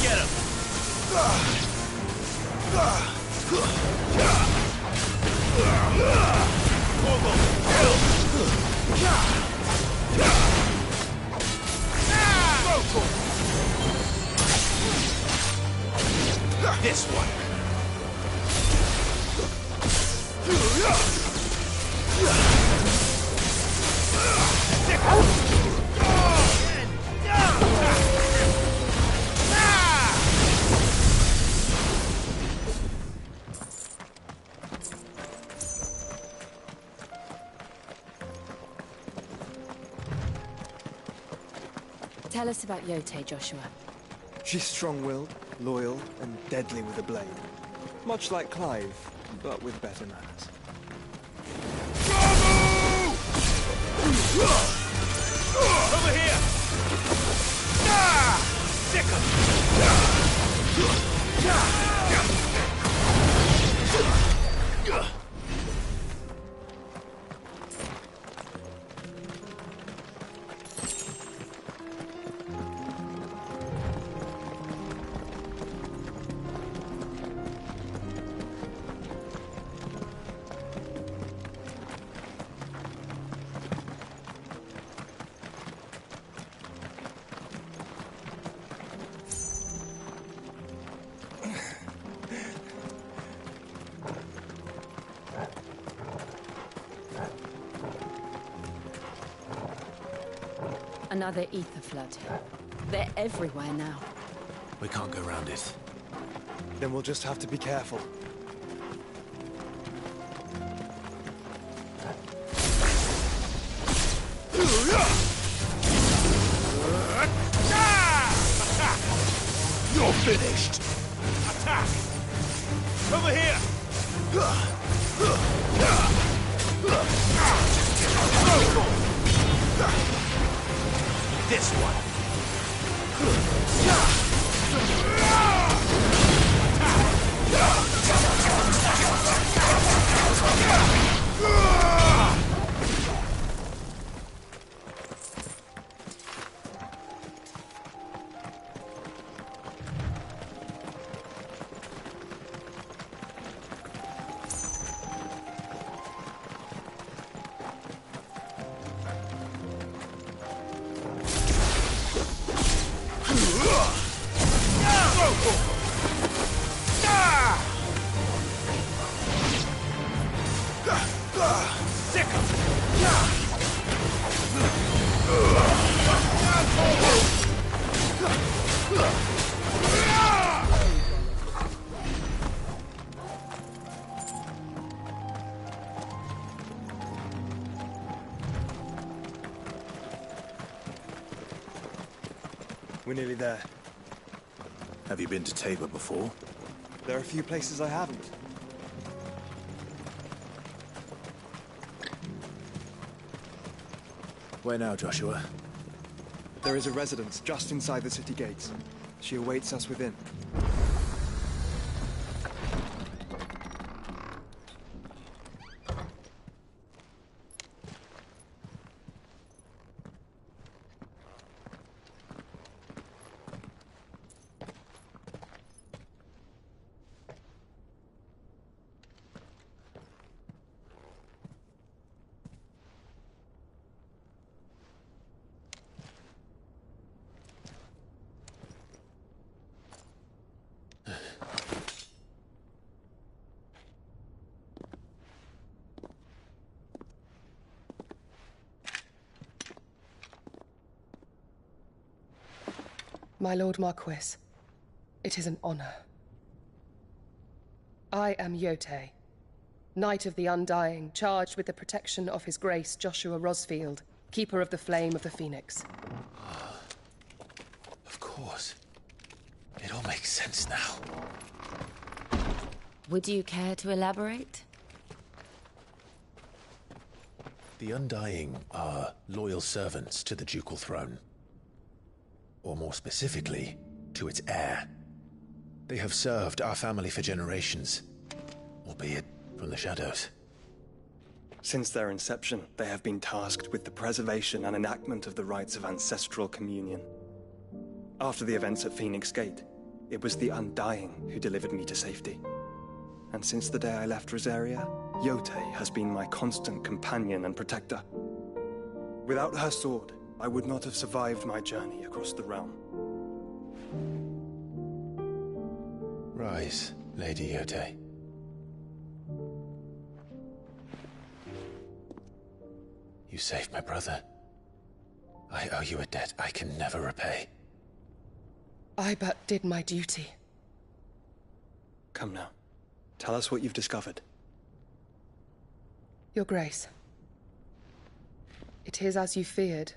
Get him! This one. Tell us about Yote, Joshua. She's strong-willed, loyal, and deadly with a blade. Much like Clive, but with better manners. Over here! Sick 'em! Another ether flood. They're everywhere now. We can't go around it. Then we'll just have to be careful. You're finished! Attack! Over here! This one! We're nearly there. Have you been to Tabor before? There are a few places I haven't. Where now, Joshua? There is a residence just inside the city gates. She awaits us within. My Lord Marquis, it is an honor. I am Yote, Knight of the Undying, charged with the protection of His Grace Joshua Rosfield, Keeper of the Flame of the Phoenix. Of course. It all makes sense now. Would you care to elaborate? The Undying are loyal servants to the ducal throne. Or more specifically, to its heir. They have served our family for generations, albeit from the shadows. Since their inception, they have been tasked with the preservation and enactment of the rites of ancestral communion. After the events at Phoenix Gate, it was the Undying who delivered me to safety. And since the day I left Rosaria, Yote has been my constant companion and protector. Without her sword, I would not have survived my journey across the realm. Rise, Lady Yote. You saved my brother. I owe you a debt I can never repay. I but did my duty. Come now. Tell us what you've discovered. Your Grace. It is as you feared.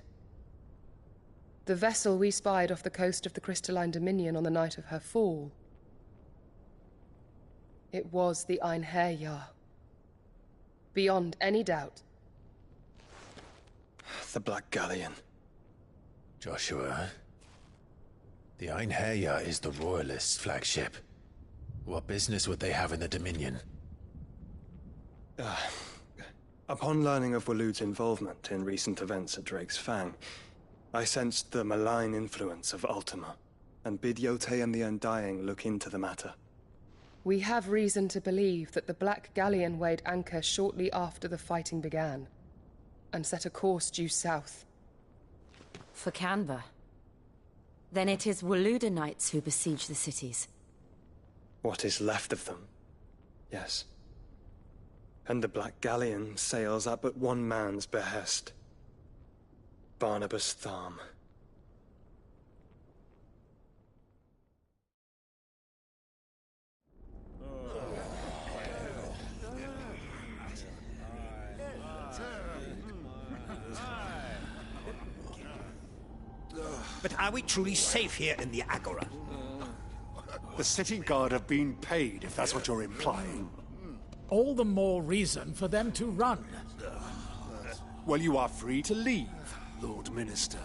The vessel we spied off the coast of the Crystalline Dominion on the night of her fall. It was the Einherjar. Beyond any doubt. The Black Galleon. Joshua, the Einherjar is the Royalists' flagship. What business would they have in the Dominion? Upon learning of Waloed's involvement in recent events at Drake's Fang, I sensed the malign influence of Ultima, and bid Yote and the Undying look into the matter. We have reason to believe that the Black Galleon weighed anchor shortly after the fighting began, and set a course due south. For Canva. Then it is Waloed knights who besiege the cities. What is left of them, yes. And the Black Galleon sails at but one man's behest. Barnabas Tharm. But are we truly safe here in the Agora? The city guard have been paid, if that's what you're implying. All the more reason for them to run. Well, you are free to leave, Lord Minister.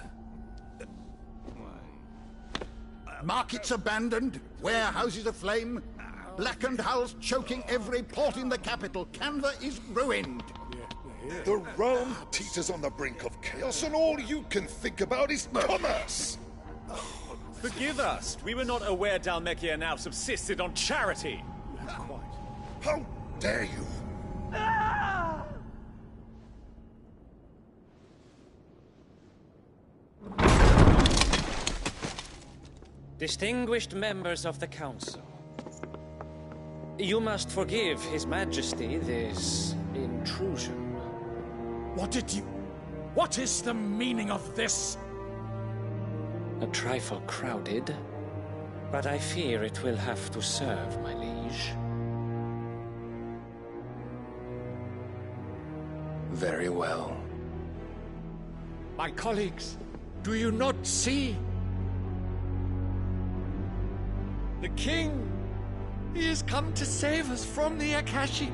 Markets abandoned, warehouses aflame, blackened hulls choking every port in the capital. Canva is ruined. The realm teeters on the brink of chaos, and all you can think about is commerce. Forgive us. We were not aware Dhalmekia now subsisted on charity. How dare you? Distinguished members of the Council, you must forgive His Majesty this intrusion. What is the meaning of this? A trifle crowded, but I fear it will have to serve, my liege. Very well. My colleagues, do you not see? The king! He has come to save us from the Akashic!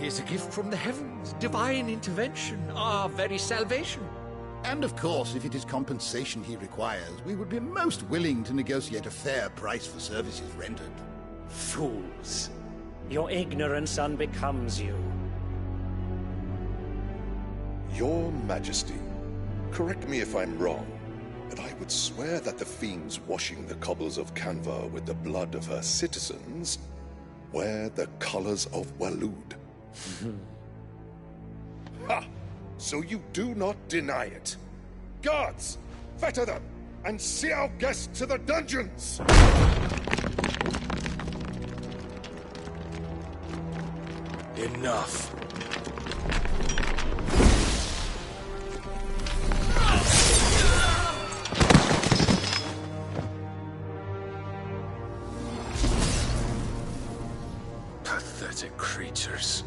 He is a gift from the heavens, divine intervention, our very salvation. And of course, if it is compensation he requires, we would be most willing to negotiate a fair price for services rendered. Fools. Your ignorance unbecomes you. Your Majesty, correct me if I'm wrong, but I would swear that the fiends washing the cobbles of Canva with the blood of her citizens wear the colors of Waloed. Ha! So you do not deny it. Guards, fetter them, and see our guests to the dungeons! Enough. Pathetic creatures.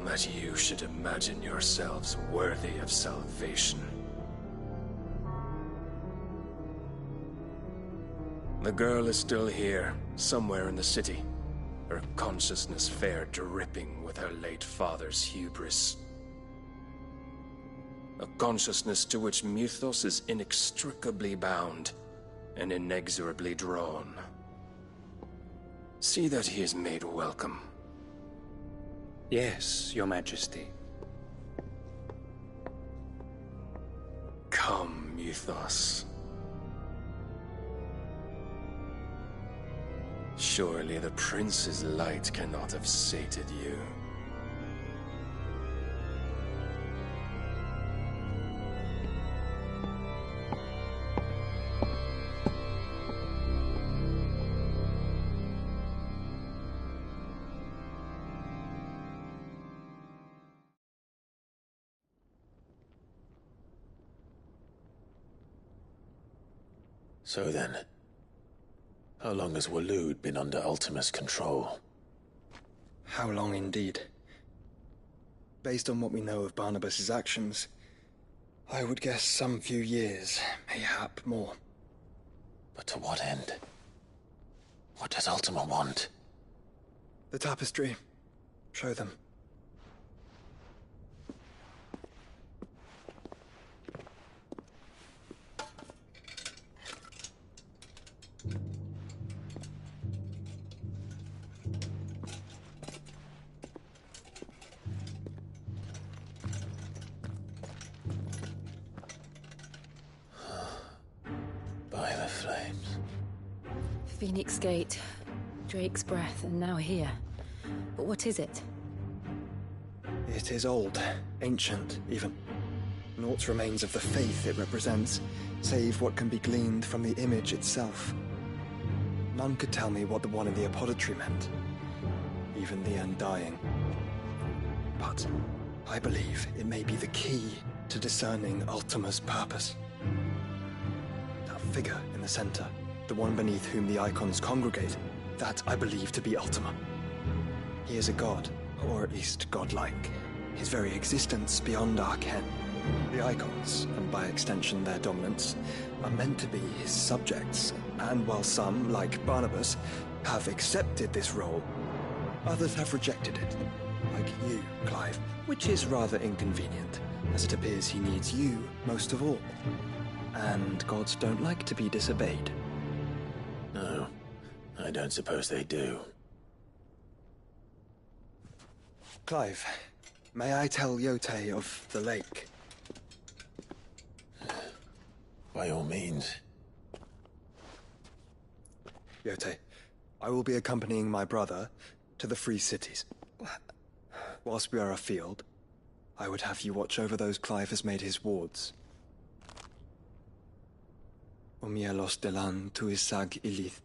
That you should imagine yourselves worthy of salvation. The girl is still here, somewhere in the city. Her consciousness fair dripping with her late father's hubris. A consciousness to which Mythos is inextricably bound and inexorably drawn. See that he is made welcome. Yes, Your Majesty. Come, Mythos. Surely the prince's light cannot have sated you. So then, how long has Waloed been under Ultima's control? How long indeed? Based on what we know of Barnabas's actions, I would guess some few years, mayhap more. But to what end? What does Ultima want? The tapestry. Show them. By the flames. Phoenix Gate, Drake's Breath, and now here. But what is it? It is old, ancient, even. Naught remains of the faith it represents, save what can be gleaned from the image itself. None could tell me what the one in the apothecary meant, even the Undying. But I believe it may be the key to discerning Ultima's purpose. That figure in the center, the one beneath whom the icons congregate, that I believe to be Ultima. He is a god, or at least godlike. His very existence beyond our ken. The icons, and by extension their dominance, are meant to be his subjects, and while some, like Barnabas, have accepted this role, others have rejected it. Like you, Clive, which is rather inconvenient, as it appears he needs you most of all. And gods don't like to be disobeyed. No, I don't suppose they do. Clive, may I tell Yote of the lake? By all means. Yote, I will be accompanying my brother to the Free Cities. Whilst we are afield, I would have you watch over those Clive has made his wards. Omielos delan tuisag ilith.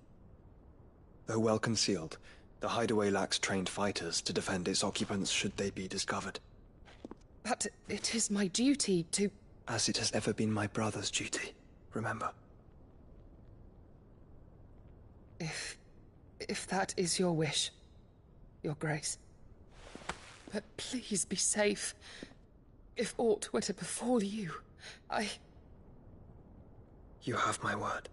Though well concealed, the hideaway lacks trained fighters to defend its occupants should they be discovered. But it is my duty to... As it has ever been my brother's duty, remember. If that is your wish, Your Grace. But please be safe. If aught were to befall you, You have my word.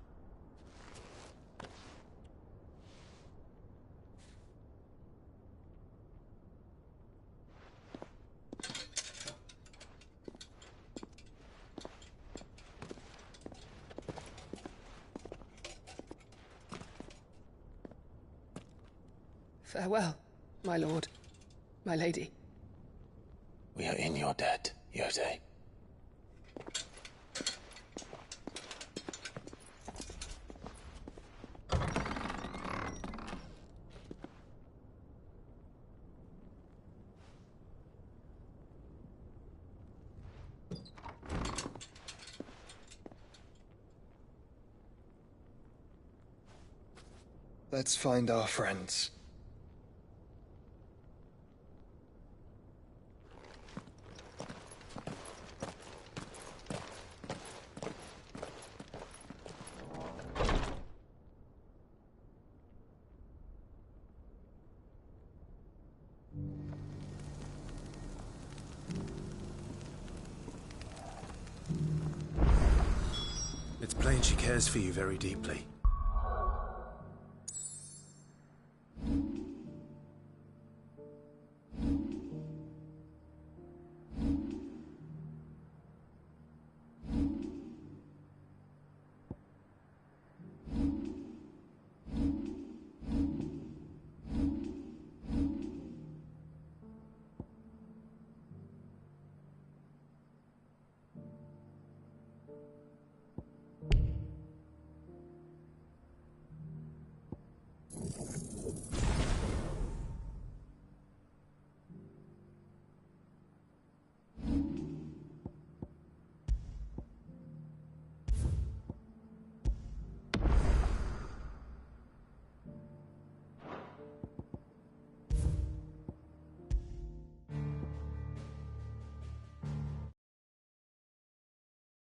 Farewell, my lord, my lady. We are in your debt, Yode. Let's find our friends. It's plain she cares for you very deeply.